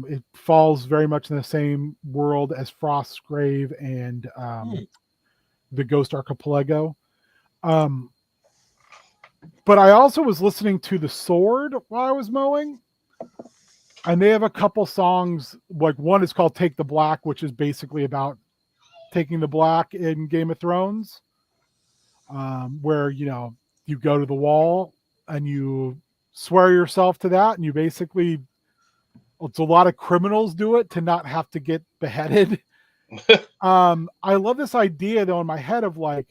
It falls very much in the same world as Frost's Grave and the Ghost Archipelago. But I also was listening to The Sword while I was mowing, and they have a couple songs. Like, one is called Take the Black, which is basically about taking the black in Game of Thrones, where, you go to the wall and you swear yourself to that, and you basically, it's a lot of criminals do it to not have to get beheaded. I love this idea though in my head of like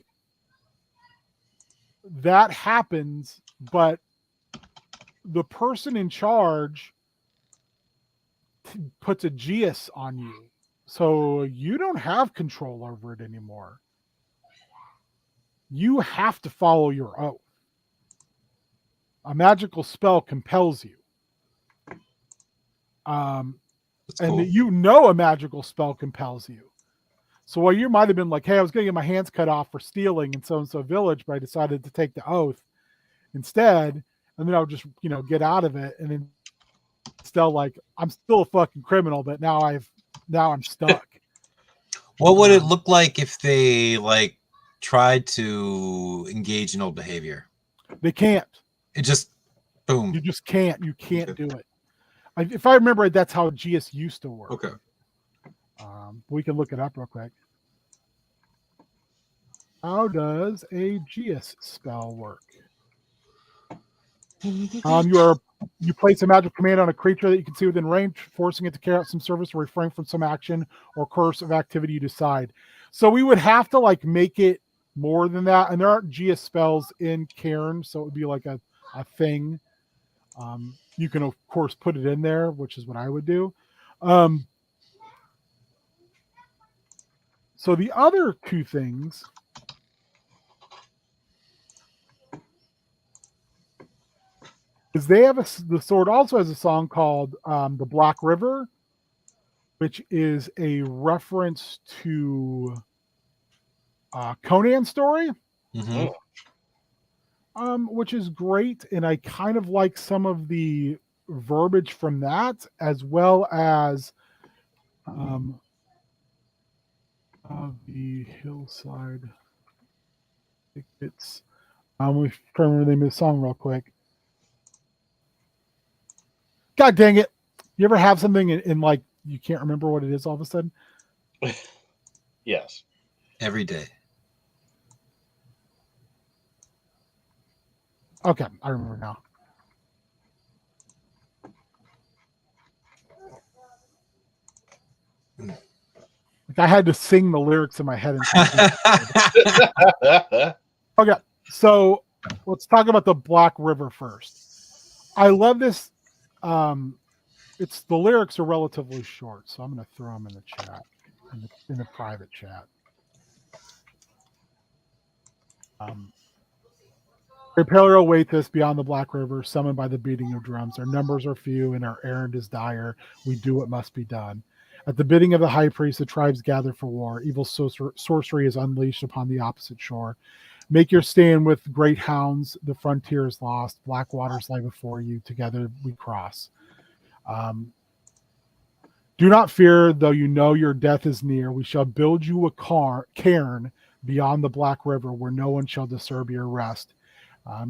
that happens, but the person in charge puts a GS on you, so you don't have control over it anymore. You have to follow your oath. A magical spell compels you. That's And cool. you know a magical spell compels you. So while you might have been like, hey, I was going to get my hands cut off for stealing in so-and-so village, but I decided to take the oath instead, and then I'll just, get out of it. And then still like, I'm still a fucking criminal, but now I'm stuck. What would it look like if they like tried to engage in old behavior? They can't. It just boom. You just can't. You can't do it. If I remember right, that's how GS used to work. Okay. We can look it up real quick. How does a GS spell work? You place a magic command on a creature that you can see within range, forcing it to carry out some service or refrain from some action or course of activity you decide. So we would have to like make it more than that, and there aren't GS spells in Cairn, so it would be like a thing. You can of course put it in there, which is what I would do. So the other two things is they have the sword also has a song called The Black River, which is a reference to Conan's story, Mm-hmm. which is great. And I kind of like some of the verbiage from that, as well as the hillside. It's we remember the name of the song real quick. God dang it. You ever have something in like you can't remember what it is all of a sudden? Yes. Every day. Okay, I remember now. Like I had to sing the lyrics in my head. Okay, so let's talk about the Black River first. I love this. It's the lyrics are relatively short, so I'm going to throw them in the chat, in the private chat. Imperial wait us beyond the Black River, summoned by the beating of drums. Our numbers are few, and our errand is dire. We do what must be done. At the bidding of the high priest, the tribes gather for war. Evil sorcery is unleashed upon the opposite shore. Make your stand with great hounds. The frontier is lost. Black waters lie before you. Together we cross. Do not fear, though you know your death is near. We shall build you a cairn beyond the Black River, where no one shall disturb your rest.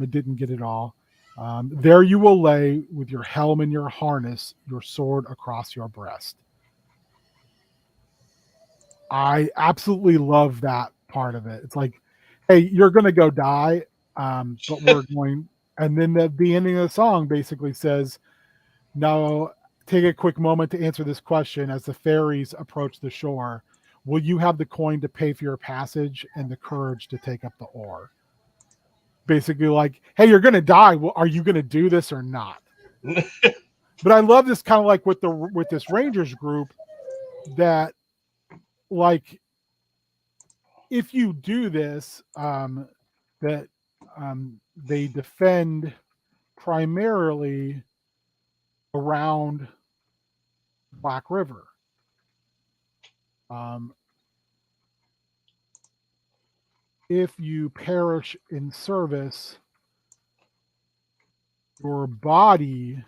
It didn't get it all. There you will lay with your helm and your harness, your sword across your breast. I absolutely love that part of it. It's like, hey, you're going to go die, but we're going. And then the ending of the song basically says, now take a quick moment to answer this question as the ferries approach the shore. Will you have the coin to pay for your passage and the courage to take up the oar? Basically like, hey, you're going to die. Well, are you going to do this or not? But I love this kind of like with this Rangers group that like, if you do this, that they defend primarily around Black River. If you perish in service, your body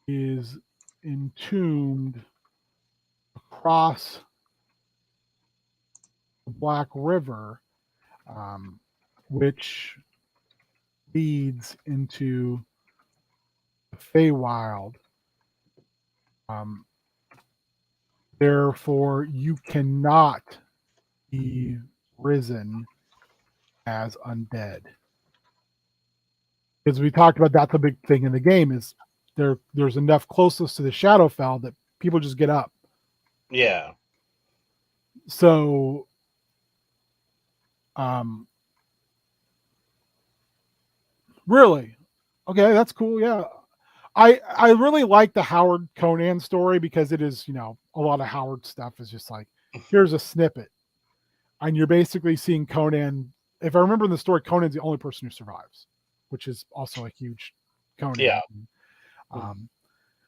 is entombed across the Black River, which leads into the Feywild. Therefore, you cannot be risen as undead. Because we talked about that's a big thing in the game is there's enough closeness to the Shadowfell that people just get up. Yeah. So, really, okay, that's cool. Yeah, I really like the Howard Conan story because it is, a lot of Howard stuff is just like, here's a snippet, and you're basically seeing Conan. If I remember in the story, Conan's the only person who survives, which is also a huge Conan. Yeah.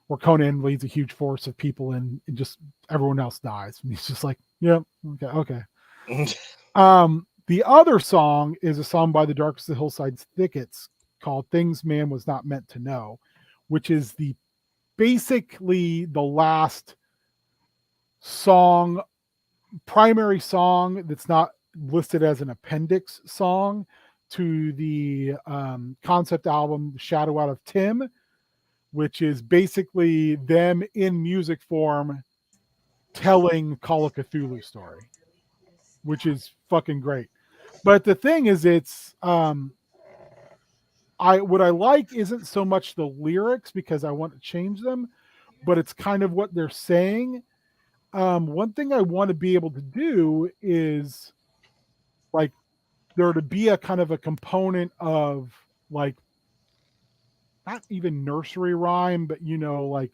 Where Conan leads a huge force of people and just everyone else dies. And he's just like, yeah, okay. The other song is a song by the Darkest of the Hillside's Thickets called Things Man Was Not Meant to Know, which is basically the last song, primary song that's not listed as an appendix song to the concept album Shadow Out of Tim, which is basically them in music form telling Call of Cthulhu story, which is fucking great. But the thing is, it's what I like isn't so much the lyrics because I want to change them, but it's kind of what they're saying. One thing I want to be able to do is like there to be a kind of a component of like not even nursery rhyme, but like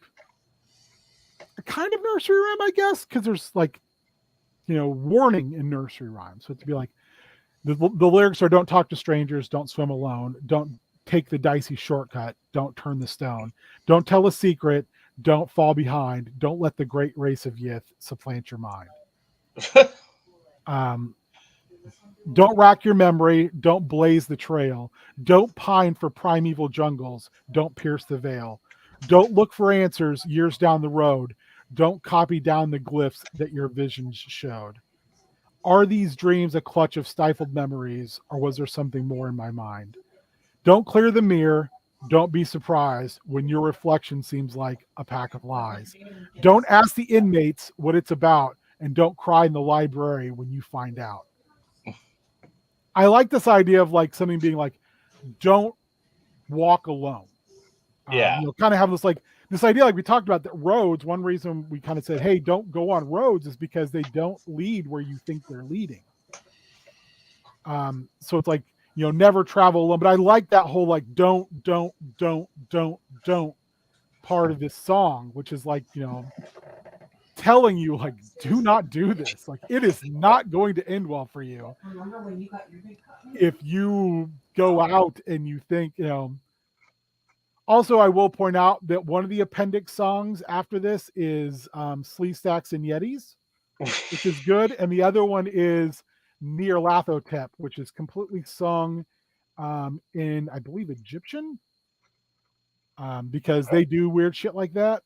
a kind of nursery rhyme, I guess, because there's like warning in nursery rhyme. So to be like the lyrics are: don't talk to strangers, don't swim alone, don't take the dicey shortcut, don't turn the stone, don't tell a secret, don't fall behind, don't let the great race of Yith supplant your mind. Don't rack your memory, don't blaze the trail, don't pine for primeval jungles, don't pierce the veil, don't look for answers years down the road, don't copy down the glyphs that your visions showed. Are these dreams a clutch of stifled memories, or was there something more in my mind? Don't clear the mirror, don't be surprised when your reflection seems like a pack of lies. Don't ask the inmates what it's about, and don't cry in the library when you find out. I like this idea of like something being like, don't walk alone. Yeah. Kind of have this idea, like we talked about, that roads, one reason we kind of said, hey, don't go on roads is because they don't lead where you think they're leading. So it's like, never travel alone. But I like that whole like don't part of this song, which is like, telling you like, do not do this. Like, it is not going to end well for you. Remember when you got your big cut? If you go out and you think, Also, I will point out that one of the appendix songs after this is Slee Stacks and Yetis, which is good. And the other one is Near Lathotep, which is completely sung in, I believe, Egyptian, because they do weird shit like that.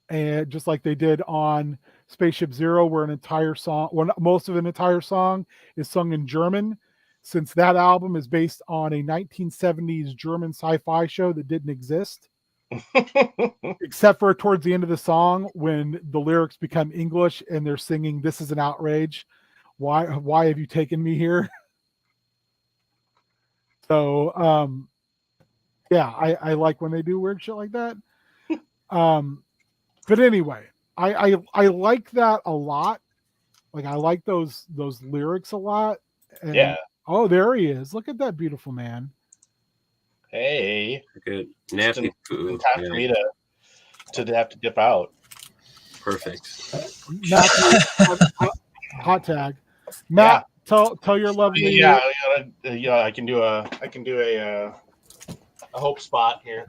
And just like they did on Spaceship Zero, where an entire song, most of an entire song is sung in German, since that album is based on a 1970s German sci-fi show that didn't exist, except for towards the end of the song when the lyrics become English and they're singing, "This is an outrage. Why have you taken me here?" So, yeah, I like when they do weird shit like that. But anyway, I like that a lot. Like, I like those lyrics a lot. And, Yeah. oh, there he is. Look at that beautiful man. Hey. Good Just nappy in poo. time for me to have to dip out. Perfect. Hot tag. Matt, tell your lovely. Yeah, I can do a hope spot here.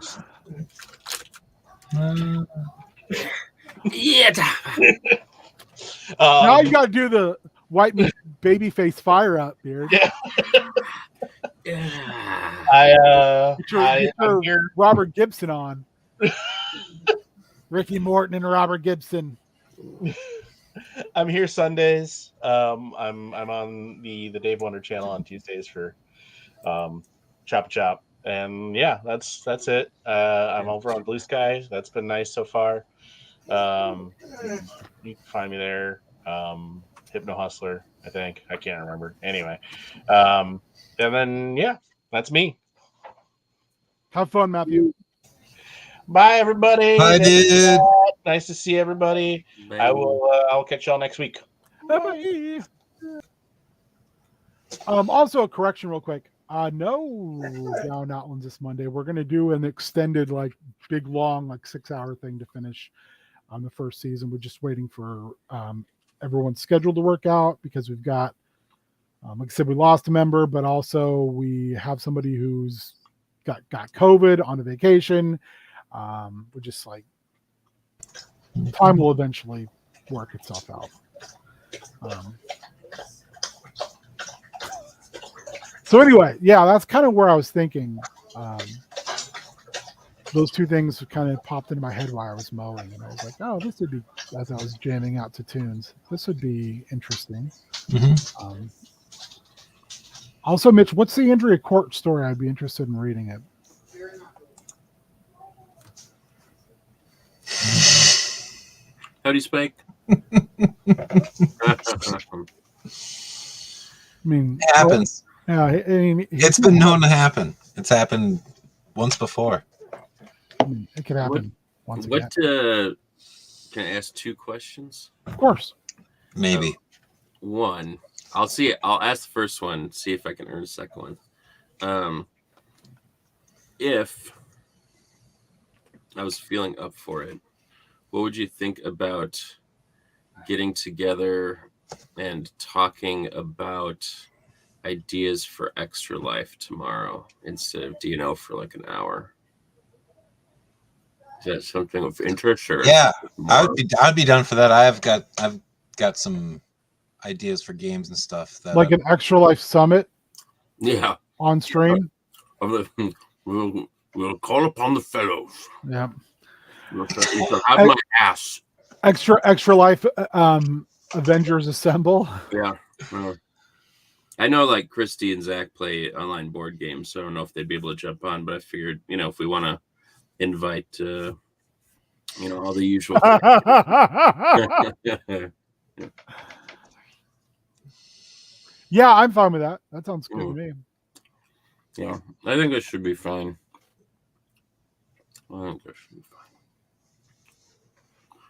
Yeah. Now you got to do the white meat baby face fire up, beard. Yeah. Get your Robert Gibson on. Ricky Morton and Robert Gibson. I'm here Sundays. I'm on the Dave Wonder channel on Tuesdays for Chop, and yeah, that's it. I'm over on Blue Sky. That's been nice so far. You can find me there. Hypno Hustler, I think. I can't remember. Anyway, and then yeah, that's me. Have fun, Matthew. Bye, everybody. Bye, dude. Nice to see everybody. Bye. I will catch y'all next week. Bye. Also, a correction, real quick. No, Down Outlands this Monday. We're gonna do an extended, like, big, long, like 6-hour thing to finish on the first season. We're just waiting for everyone's schedule to work out because we've got, like I said, we lost a member, but also we have somebody who's got COVID on a vacation. We're just like, time will eventually work itself out. So anyway, yeah, that's kind of where I was thinking. Those two things kind of popped into my head while I was mowing, and I was like, "Oh, this would be." As I was jamming out to tunes, this would be interesting. Mm-hmm. Also, Mitch, what's the Andrea Court story? I'd be interested in reading it. Howdy, Spike. I mean, It happens. Yeah, I mean, It's been known to happen. It's happened once before. I mean, it could happen once again. Can I ask 2 questions? Of course. Maybe. One, I'll ask the first one, see if I can earn a second one. If I was feeling up for it, what would you think about getting together and talking about ideas for Extra Life tomorrow instead of DNO for like an hour? Is that something of interest? Or Yeah, I'd be done for that. I've got some ideas for games and stuff. That Like an Extra Life Summit Yeah. on stream. We'll call upon the fellows. Yeah. You shall have my ass. Extra Life Avengers Assemble. Yeah. I know like Christy and Zach play online board games, so I don't know if they'd be able to jump on, but I figured, if we want to invite, all the usual. Yeah, I'm fine with that. That sounds good to me. Yeah, I think that should be fine. And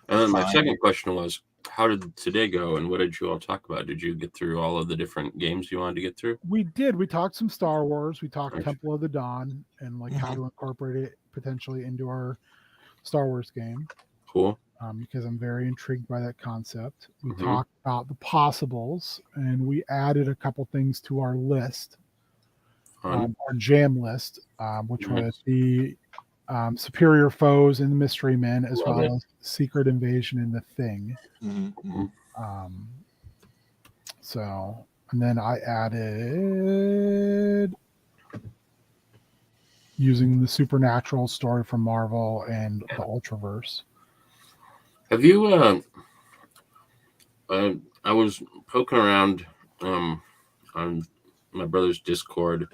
then my second question was, how did today go, and what did you all talk about? Did you get through all of the different games you wanted to get through? We did. We talked some Star Wars. We talked Nice. Temple of the Dawn and like how to incorporate it potentially into our Star Wars game. Cool. Because I'm very intrigued by that concept. We talked about the possibles, and we added a couple things to our list, our jam list, which was the superior foes and the mystery men, as well as secret invasion and the thing. So, and then I added using the supernatural story from Marvel and the Ultraverse. Have you I was poking around on my brother's Discord,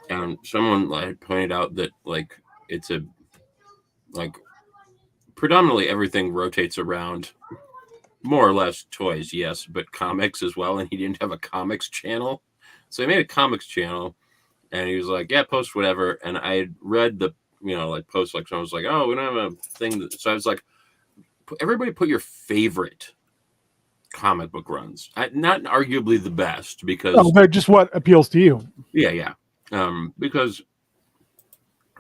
and someone had pointed out that like it's a like predominantly everything rotates around more or less toys, yes, but comics as well, and he didn't have a comics channel. So he made a comics channel, and he was like, yeah, post whatever. And I had read the post, like someone was like, oh, we don't have a thing. So I was like, everybody put your favorite comic book runs. Not arguably the best, because but just what appeals to you. Yeah. Because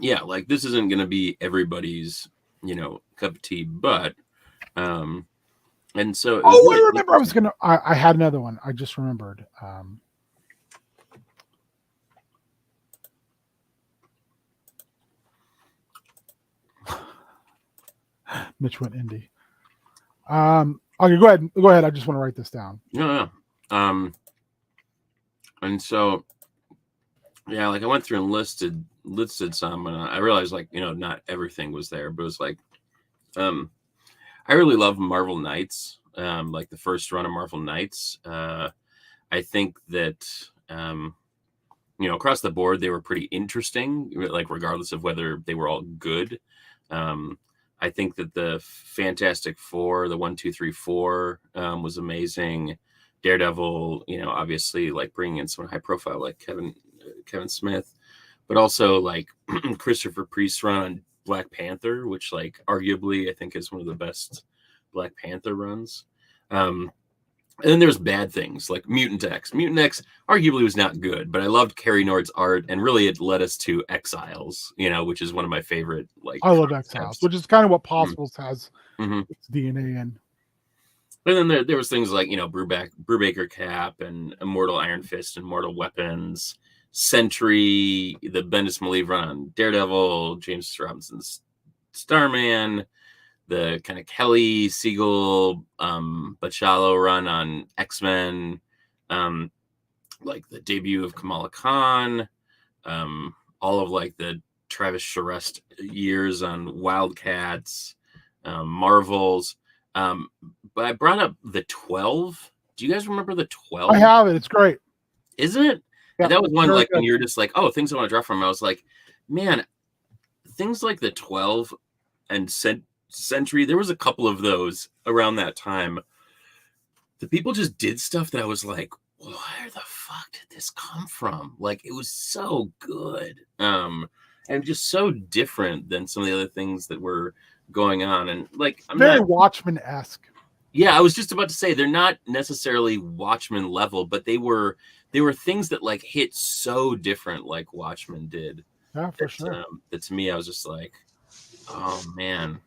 like this isn't going to be everybody's, cup of tea, but and so I remember I had another one. I just remembered. Mitch went indie. Okay, go ahead. I just want to write this down. Yeah. And so, yeah, like I went through and listed some, and I realized not everything was there, but it was like, I really love Marvel Knights, like the first run of Marvel Knights. I think that, across the board, they were pretty interesting, like regardless of whether they were all good. I think that the Fantastic Four, the 1, 2, 3, 4 was amazing. Daredevil, obviously like bringing in someone high profile like Kevin Smith, but also like Christopher Priest's run on Black Panther, which like arguably I think is one of the best Black Panther runs. And then there's bad things like Mutant X. Mutant X arguably was not good, but I loved Carrie Nord's art, and really it led us to Exiles, which is one of my favorite. I love Exiles, which is kind of what Possibles has its DNA in. And then there was things like Brubaker Cap and Immortal Iron Fist and Mortal Weapons, Sentry, the Bendis Malieve run on Daredevil, James Robinson's Starman, the kind of Kelly Siegel Bachalo run on X-Men, like the debut of Kamala Khan, all of like the Travis Charest years on Wildcats, Marvels. But I brought up the 12. Do you guys remember the 12? I have it. It's great. Isn't it? Yeah, and that was one like good. when you're just like, oh, things I want to draw from. I was like, man, things like the 12 and Century, there was a couple of those around that time. The people just did stuff that I was like, where the fuck did this come from? Like, it was so good. And just so different than some of the other things that were going on. And like, I'm very not Watchmen-esque. Yeah, I was just about to say they're not necessarily Watchmen level, but they were things that like hit so different like Watchmen did. Yeah, for sure. That to me, I was just like, oh man.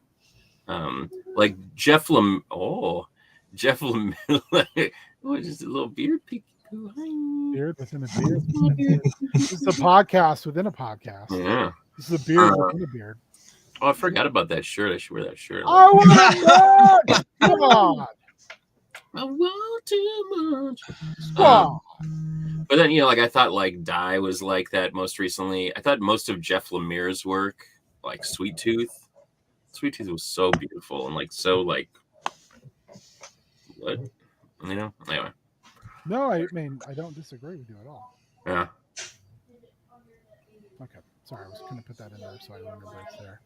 Like Jeff Lemire. Oh, just a little beard peek. Beard within a beard. This is a podcast within a podcast. Yeah. This is a beard within a beard. Oh, I forgot about that shirt. I should wear that shirt. I want Come on. I want too much. Wow. But then, like I thought like Die was like that most recently. I thought most of Jeff Lemire's work, like Sweet Tooth was so beautiful and like so like what? Anyway. No, I mean I don't disagree with you at all. Yeah. Okay. Sorry, I was gonna put that in there so I remember it's there.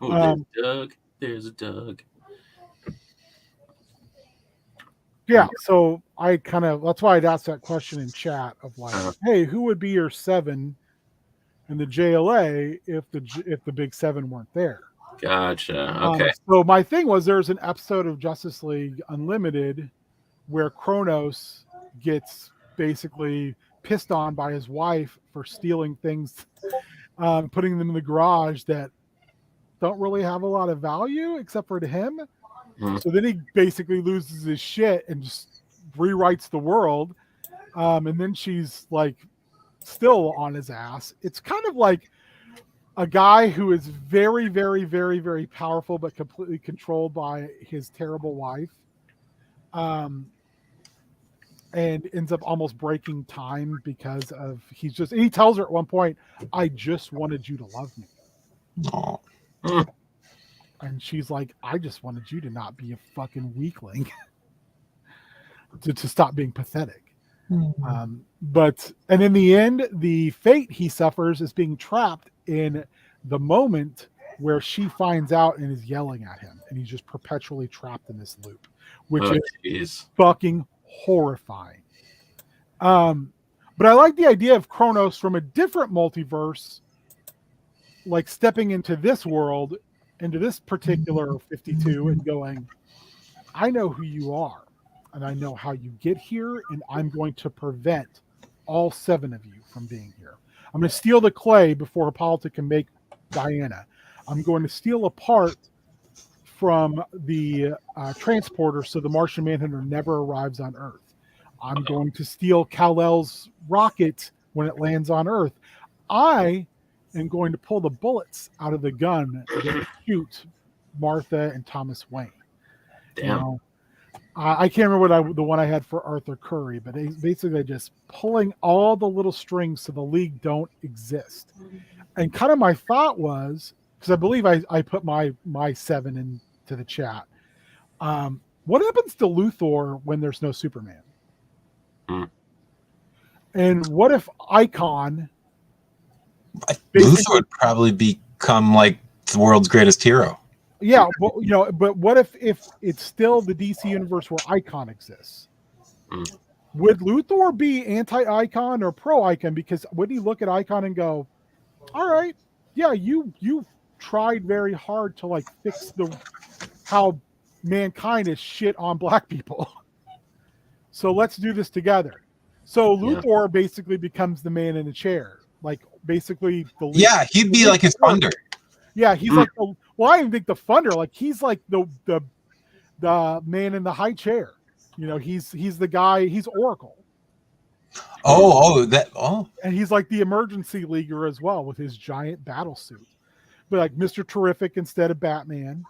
Oh, there's Doug. There's a Doug. Yeah, so I that's why I'd asked that question in chat of like, hey, who would be your 7 in the JLA if the big 7 weren't there? Gotcha. Okay. So my thing was there's an episode of Justice League Unlimited where Kronos gets basically pissed on by his wife for stealing things, putting them in the garage that don't really have a lot of value except for to him. So then he basically loses his shit and just rewrites the world. And then she's like still on his ass. It's kind of like a guy who is very, very, very, very powerful, but completely controlled by his terrible wife. And ends up almost breaking time because of he tells her at one point, I just wanted you to love me. Oh. And she's like, I just wanted you to not be a fucking weakling. to stop being pathetic. But in the end, the fate he suffers is being trapped in the moment where she finds out and is yelling at him. And he's just perpetually trapped in this loop, which is fucking horrifying. But I like the idea of Kronos from a different multiverse, like stepping into this world, into this particular 52 and going, I know who you are and I know how you get here, and I'm going to prevent all 7 of you from being here. I'm going to steal the clay before Hippolyta can make Diana. I'm going to steal a part from the transporter so the Martian Manhunter never arrives on Earth. I'm going to steal Kal-El's rocket when it lands on Earth. I am going to pull the bullets out of the gun that shoot Martha and Thomas Wayne. Damn. I can't remember the one I had for Arthur Curry, but basically just pulling all the little strings so the League don't exist. And kind of my thought was, because I believe I put my 7 into the chat. What happens to Luthor when there's no Superman? And what if Icon? Luthor would probably become like the world's greatest hero. Yeah, but what if it's still the DC universe where Icon exists? Would Luthor be anti-Icon or pro-Icon? Because would he look at Icon and go, all right, yeah, you tried very hard to like fix how mankind is shit on black people. So let's do this together. So Yeah. Luthor basically becomes the man in the chair, like basically the lead. Yeah, he'd be the like his lead- thunder. Yeah, he's like well, I even think the funder, like he's like the man in the high chair. You know, he's the guy. He's Oracle, and he's like the emergency leaguer as well with his giant battle suit. But like Mr. Terrific instead of Batman.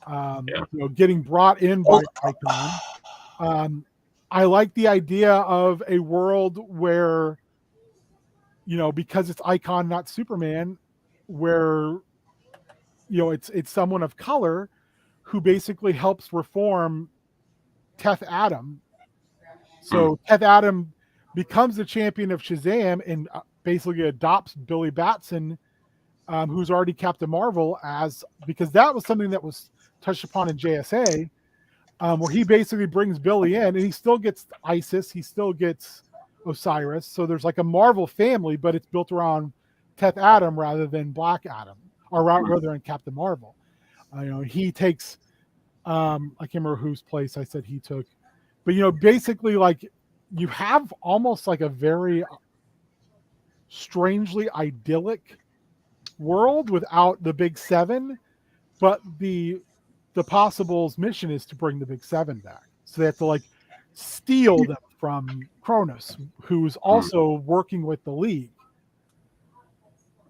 Yeah. You know, getting brought in by Icon. I like the idea of a world where, you know, because it's Icon, not Superman, where, you know, it's someone of color who basically helps reform Teth Adam. So Teth Adam becomes the champion of Shazam and basically adopts Billy Batson, who's already Captain Marvel, because that was something that was touched upon in JSA, where he basically brings Billy in, and he still gets Isis, he still gets Osiris. So there's like a Marvel family, but it's built around Teth Adam rather than Black Adam, or rather than Captain Marvel. You know, he takes, I can't remember whose place I said he took, but you know, basically like you have almost like a very strangely idyllic world without the Big Seven, but the Possible's mission is to bring the Big Seven back. So they have to like steal them from Cronus, who's also working with the League.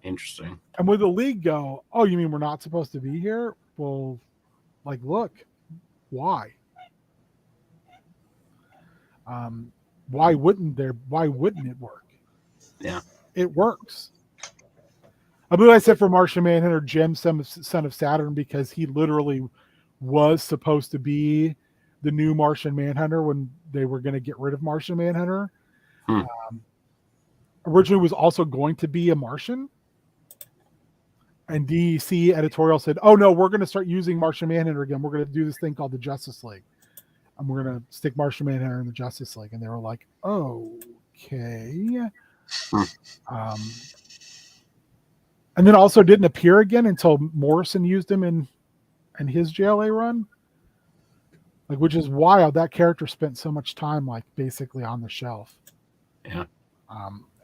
Interesting. And with the League go, oh, you mean we're not supposed to be here? Well, like, look, why? Why wouldn't it work? Yeah. It works. I believe I said for Martian Manhunter, Jim, son of Saturn, because he literally was supposed to be the new Martian Manhunter when they were going to get rid of Martian Manhunter. Originally was also going to be a Martian. And DC editorial said, oh no, we're going to start using Martian Manhunter again. We're going to do this thing called the Justice League. And we're going to stick Martian Manhunter in the Justice League. And they were like, okay. And then also didn't appear again until Morrison used him in his JLA run. Like, which is wild. That character spent so much time, like, basically on the shelf. Yeah.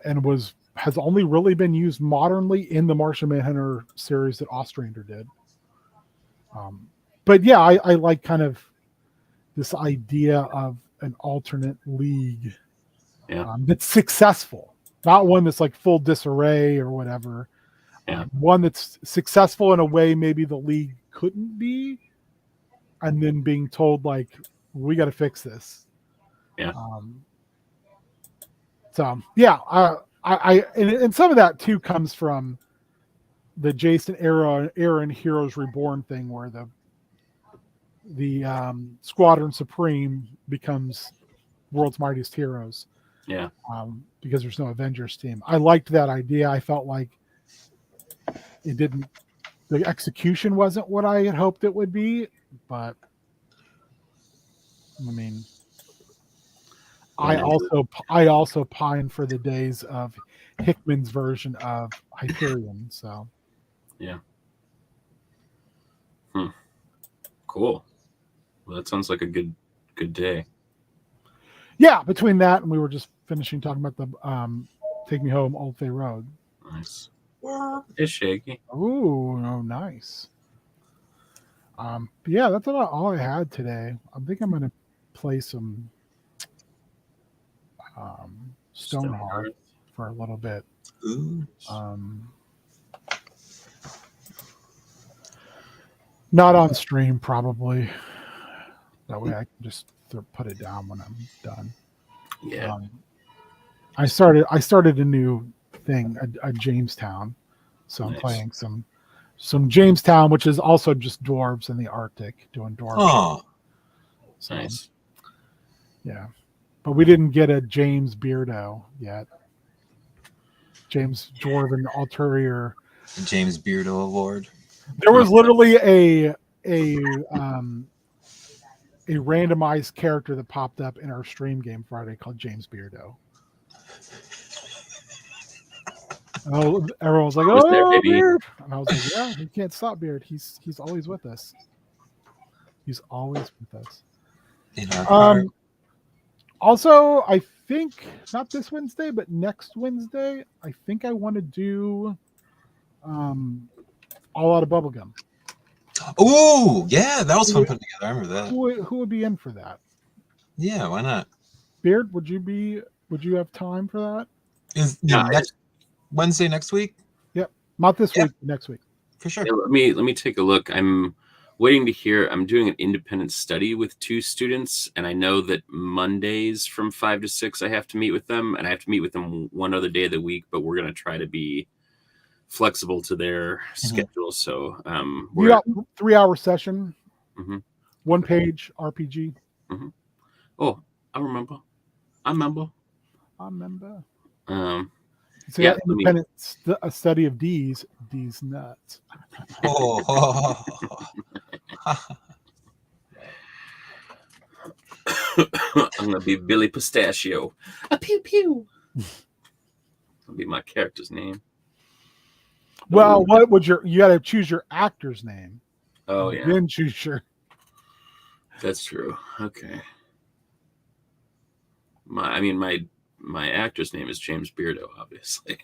And has only really been used modernly in the Martian Manhunter series that Ostrander did. But yeah, I like kind of this idea of an alternate league that's successful, not one that's like full disarray or whatever. One that's successful in a way maybe the league couldn't be, and then being told like, we got to fix this. So yeah, I and some of that too comes from the Jason Aaron Heroes Reborn thing, where the Squadron Supreme becomes World's Mightiest Heroes. Yeah. Because there's no Avengers team. I liked that idea. I felt like the execution wasn't what I had hoped it would be, but I mean, I also pine for the days of Hickman's version of Hyperion. So yeah. Cool. Well, that sounds like a good day. Yeah, between that and we were just finishing talking about the Take Me Home Old Fay Road. Nice. It's shaky. Ooh, oh, nice. Yeah, that's about all I had today. I think I'm gonna play some Stoneheart for a little bit. Ooh. Not on stream, probably. That way I can just put it down when I'm done. Yeah. I started a new thing, a Jamestown. So I'm playing some Jamestown, which is also just dwarves in the Arctic doing dwarves. Oh, so, nice. Yeah. But we didn't get a James Beardo yet. James Dwarven Ulterior. James Beardo Award. There was literally a randomized character that popped up in our stream game Friday called James Beardo. Oh, everyone was like, "Oh, Beard!" And I was like, "Yeah, you can't stop Beard. He's always with us. He's always with us." In our heart. Also, I think not this Wednesday, but next Wednesday, I think I want to do all out of bubblegum. Oh, yeah, that was fun putting together. I remember that. Who would be in for that? Yeah, why not? Beard, would you have time for that? Is Yeah, next Wednesday next week? Yep. Not this Yeah. week, next week. For sure. Yeah, let me take a look. I'm waiting to hear. I'm doing an independent study with 2 students, and I know that Mondays from 5 to 6 I have to meet with them, and I have to meet with them one other day of the week. But we're going to try to be flexible to their schedule. So You got 3-hour session, Mhm. 1 page RPG. Oh, I remember. I remember. So Yeah, yeah, independent a study of D's nuts. Oh. I'm gonna be Billy Pistachio. A pew pew. That'll be my character's name. Well, what would you got to choose your actor's name? Oh yeah, Then choose your. that's true. Okay. My actor's name is James Beardo, obviously.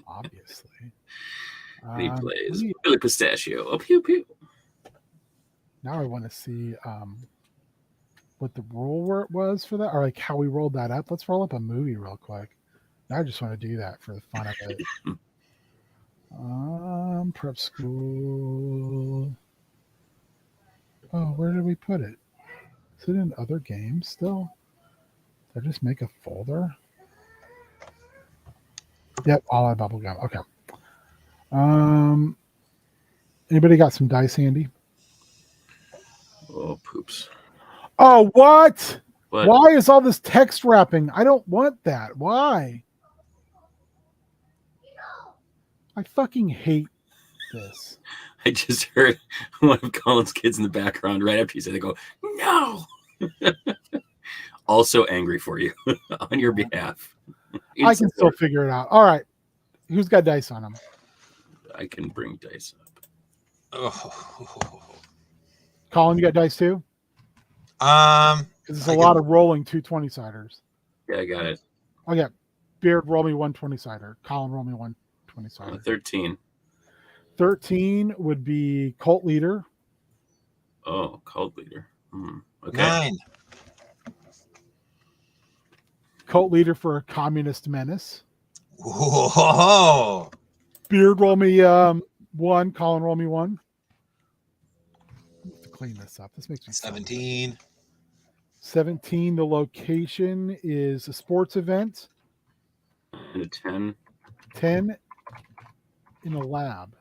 Obviously. And he plays Billy Pistachio. Oh, pew pew. Now I want to see what the rule was for that, or like how we rolled that up. Let's roll up a movie real quick. Now I just want to do that for the fun of it. Prep school. Oh, where did we put it? Is it in other games still? Did I just make a folder? Yep, all out bubblegum. Okay. Anybody got some dice handy? Oh, poops. Oh, what? What? Why is all this text wrapping? I don't want that. Why? I fucking hate this. I just heard one of Colin's kids in the background right after you said, they go, no. Also angry for you on your behalf. I can still figure it out. All right. Who's got dice on them? I can bring dice up. Oh. Colin, you got dice too? Because it's a lot of rolling 2 20-siders. Yeah, I got it. Okay. Beard, roll me 1 20-sider. Colin, roll me 1 20-sider. 13. 13 would be cult leader. Oh, cult leader. Okay. 9. Cult leader for a communist menace. Whoa. Beard, roll me 1. Colin, roll me 1. Let's clean this up. This makes me 17. 17. The location is a sports event. And a 10. 10 in a lab.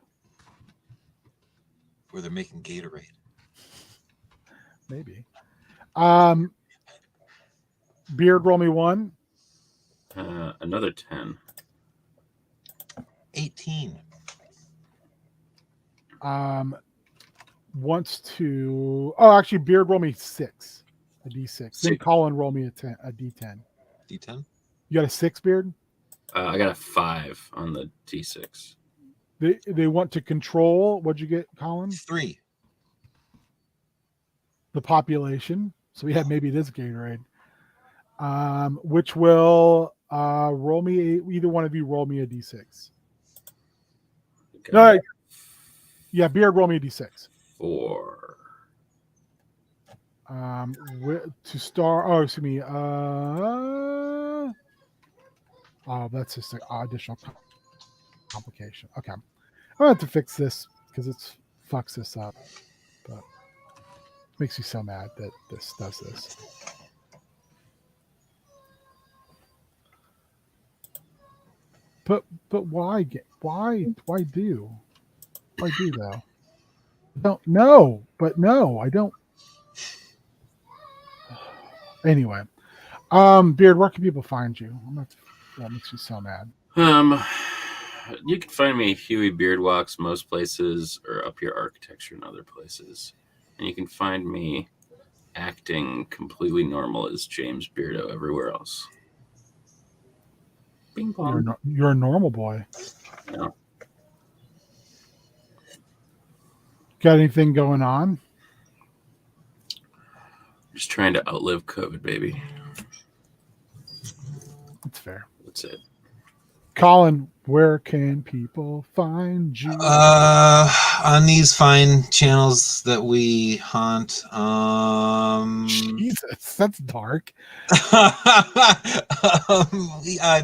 Where they're making Gatorade. Maybe. Beard, roll me 1. Another 10. 18. Wants to. Oh, actually, Beard, roll me 6. A D6. Then Colin, roll me a D10. D10? You got a 6, Beard? I got a 5 on the D6. They want to control. What'd you get, Colin? 3. The population. So we have maybe this Gatorade. Which will roll me either one of you roll me a D6. Okay. All right. Yeah, Beard, roll me a D6. 4. To start. Oh, excuse me. Oh, that's just an additional complication. Okay, I'm gonna have to fix this because it fucks this up. But it makes me so mad that this does this. But why do though? Don't know, but no, I don't. Anyway, Beard, where can people find you? That makes you so mad. You can find me Huey Beardwalks most places, or Up Your Architecture in other places, and you can find me acting completely normal as James Beardo everywhere else. Bing bong. You're a normal boy. Yeah. Got anything going on? Just trying to outlive COVID, baby. That's fair. That's it. Colin, where can people find you? On these fine channels that we haunt. Jesus, that's dark.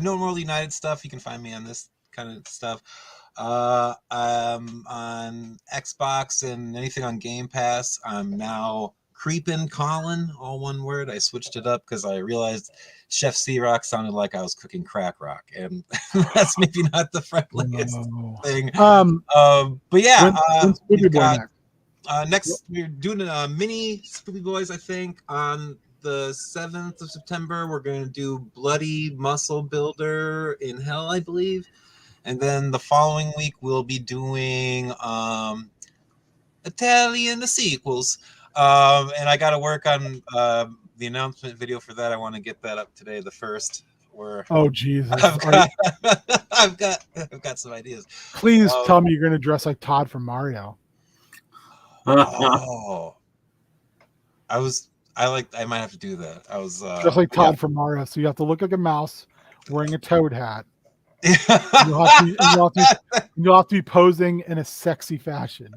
No More United stuff. You can find me on this kind of stuff. I'm on Xbox and anything on Game Pass. I'm now Creepin' Colin, all one word. I switched it up because I realized Chef C-Rock sounded like I was cooking crack rock, and that's maybe not the friendliest thing. But yeah, when's Spoopy Boy got, next? next we're doing a mini Spoopy Boys, I think, on the 7th of September. We're going to do Bloody Muscle Builder in Hell, I believe. And then the following week, we'll be doing Italian the sequels. And I got to work on the announcement video for that. I want to get that up today, the first. Where Oh Jesus! I've got some ideas. Please tell me you're going to dress like Todd from Mario. Oh, I might have to do that. I was Just like Todd from Mario. So you have to look like a mouse wearing a toad hat. You'll have to be posing in a sexy fashion.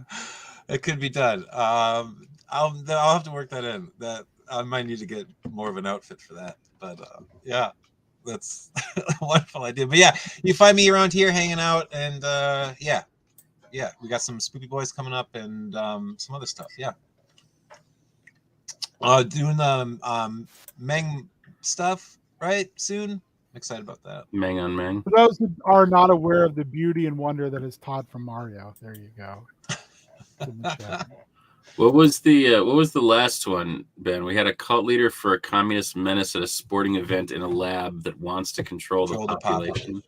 It could be done. I'll have to work that in. That I might need to get more of an outfit for that. But yeah, that's a wonderful idea. But yeah, you find me around here hanging out, and yeah, we got some Spoopy Boys coming up and some other stuff. Yeah, doing the Meng stuff right soon. I'm excited about that. Mang on Mang. For those who are not aware of the beauty and wonder that is Todd from Mario, there you go. What was the last one, Ben? We had a cult leader for a communist menace at a sporting event in a lab that wants to control the population.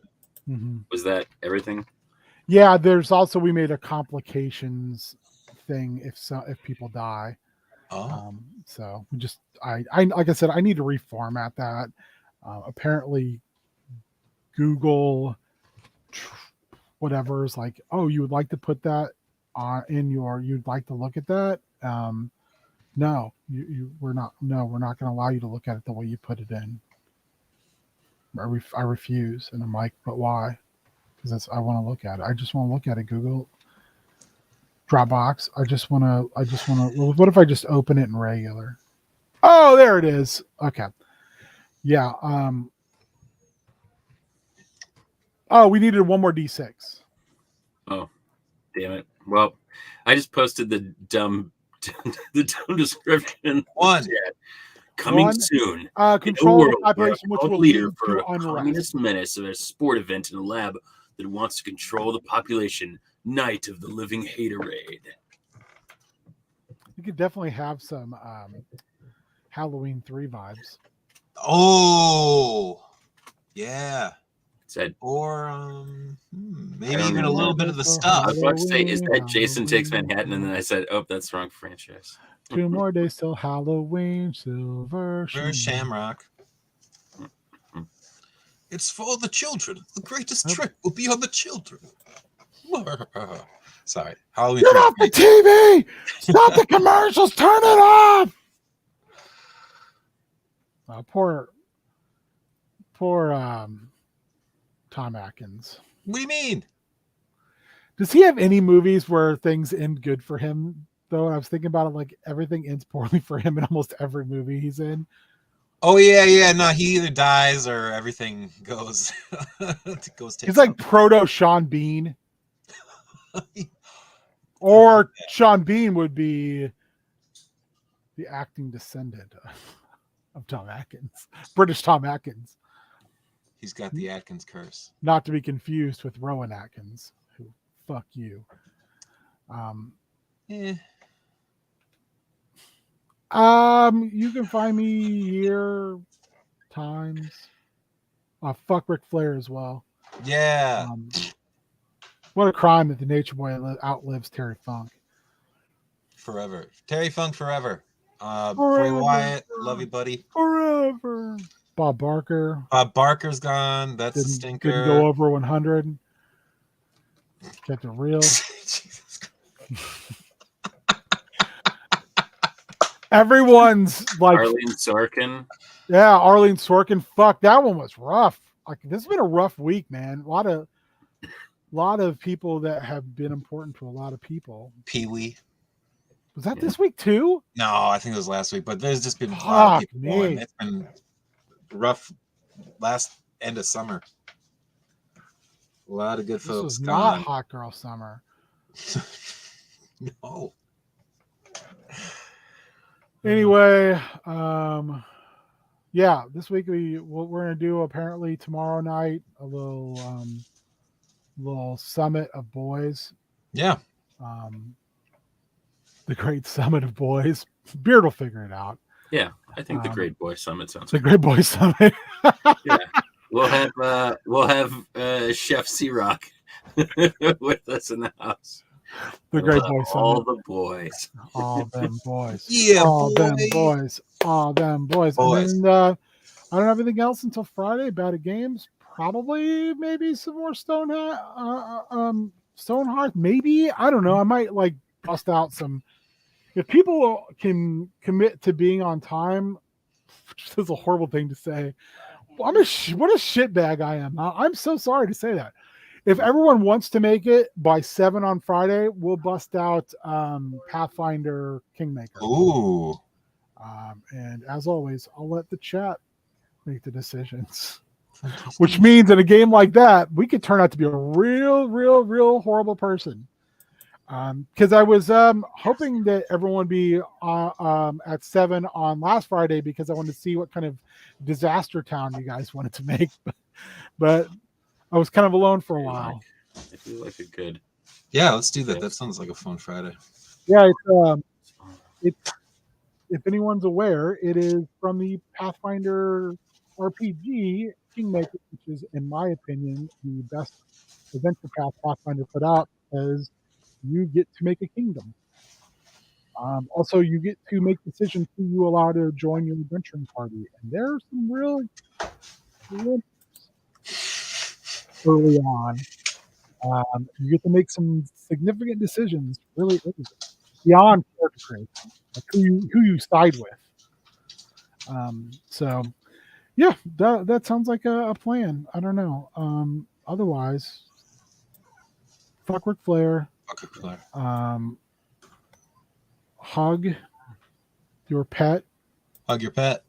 Mm-hmm. Was that everything? Yeah, there's also we made a complications thing if people die. So we just I like I said, I need to reformat that. Apparently Google whatever is like, oh, you would like to put that you'd like to look at that. No, we're not going to allow you to look at it the way you put it in. I refuse. And I'm like, but why? Because I want to look at it. I just want to look at it. Google Dropbox. I just want to, well, what if I just open it in regular? Oh, there it is. Okay. Yeah. Oh, we needed one more D6. Oh, damn it. Well, I just posted the dumb description. One. Coming soon. Control the population, which will lead for to a unrest. Communist menace of a sport event in a lab that wants to control the population. Night of the Living Haterade. You could definitely have some Halloween 3 vibes. Oh, yeah. Said, or maybe even a little bit of the stuff. I was about to say, is that Jason Takes Manhattan? And then I said, oh, that's the wrong franchise. 2 more days till Halloween, Silver Shamrock. It's for the children. The greatest trick will be on the children. Sorry. Halloween. Get off the TV! Stop the commercials! Turn it off! Poor Tom Atkins. What do you mean? Does he have any movies where things end good for him, though? And I was thinking about it, like everything ends poorly for him in almost every movie he's in. Oh yeah. No, he either dies or everything goes. He's like proto Sean Bean, or Sean Bean would be the acting descendant of Tom Atkins, British Tom Atkins. He's got the Atkins curse. Not to be confused with Rowan Atkins, who fuck you. Yeah. You can find me here times. Fuck Ric Flair as well. Yeah. What a crime that the Nature Boy outlives Terry Funk. Forever. Terry Funk forever. Bray Forever. Wyatt, love you, buddy. Forever. Bob Barker. Bob Barker's gone. That's a stinker. Didn't go over 100. Kept it real. Jesus Christ. Everyone's like, Arlene Sorkin. yeah, Arlene Sorkin. Fuck, that one was rough. Like, this has been a rough week, man. A lot of people that have been important to a lot of people. Pee-wee. Was that Yeah. this week too? No, I think it was last week, but there's just been a lot of Fuck people going. me. It's been rough last end of summer. A lot of good This folks was coming not on. hot girl summer. No. Anyway, yeah, this week we're gonna do apparently tomorrow night a little summit of boys. Yeah. The great summit of boys. Beard will figure it out. Yeah, I think the Um, Great Boy Summit sounds The good. great boys summit. Yeah, we'll have Chef C-Rock with us in the house. The great We'll boy have all summit. the boys. All them boys. Yeah, all them boy. boys. All them boys. Boys. And then I don't have anything else until Friday. Bad at games. Probably maybe some more Stoneheart. Maybe. I don't know. I might like bust out some. If people can commit to being on time, which is a horrible thing to say. What a shitbag I am. I'm so sorry to say that. If everyone wants to make it by 7 on Friday, we'll bust out Pathfinder Kingmaker. Ooh. And as always, I'll let the chat make the decisions. Which means in a game like that, we could turn out to be a real horrible person. Because I was hoping that everyone would be at 7 on last Friday because I wanted to see what kind of disaster town you guys wanted to make. But I was kind of alone for a while. I feel like it could. Yeah, let's do that. That sounds like a fun Friday. Yeah, it's if anyone's aware, it is from the Pathfinder RPG Kingmaker, which is, in my opinion, the best adventure path Pathfinder put out, because you get to make a kingdom. Also, you get to make decisions who you allow to join your adventuring party, and there's some real early on. You get to make some significant decisions really early, beyond character creation, like who you side with. So, yeah, that sounds like a plan. I don't know. Otherwise, fuck Ric Flair. Fuck it, Claire. Hug your pet. Hug your pet.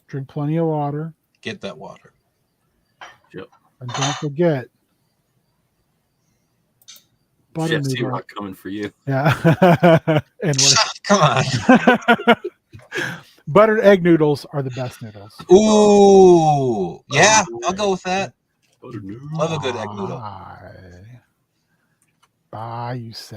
Drink plenty of water. Get that water. And don't forget, butter Chef noodle. C-Rock coming for you. Yeah. And Come on. buttered egg noodles are the best noodles. Ooh. Yeah, I'll go with that. Love a good egg noodle. Bye, you sick.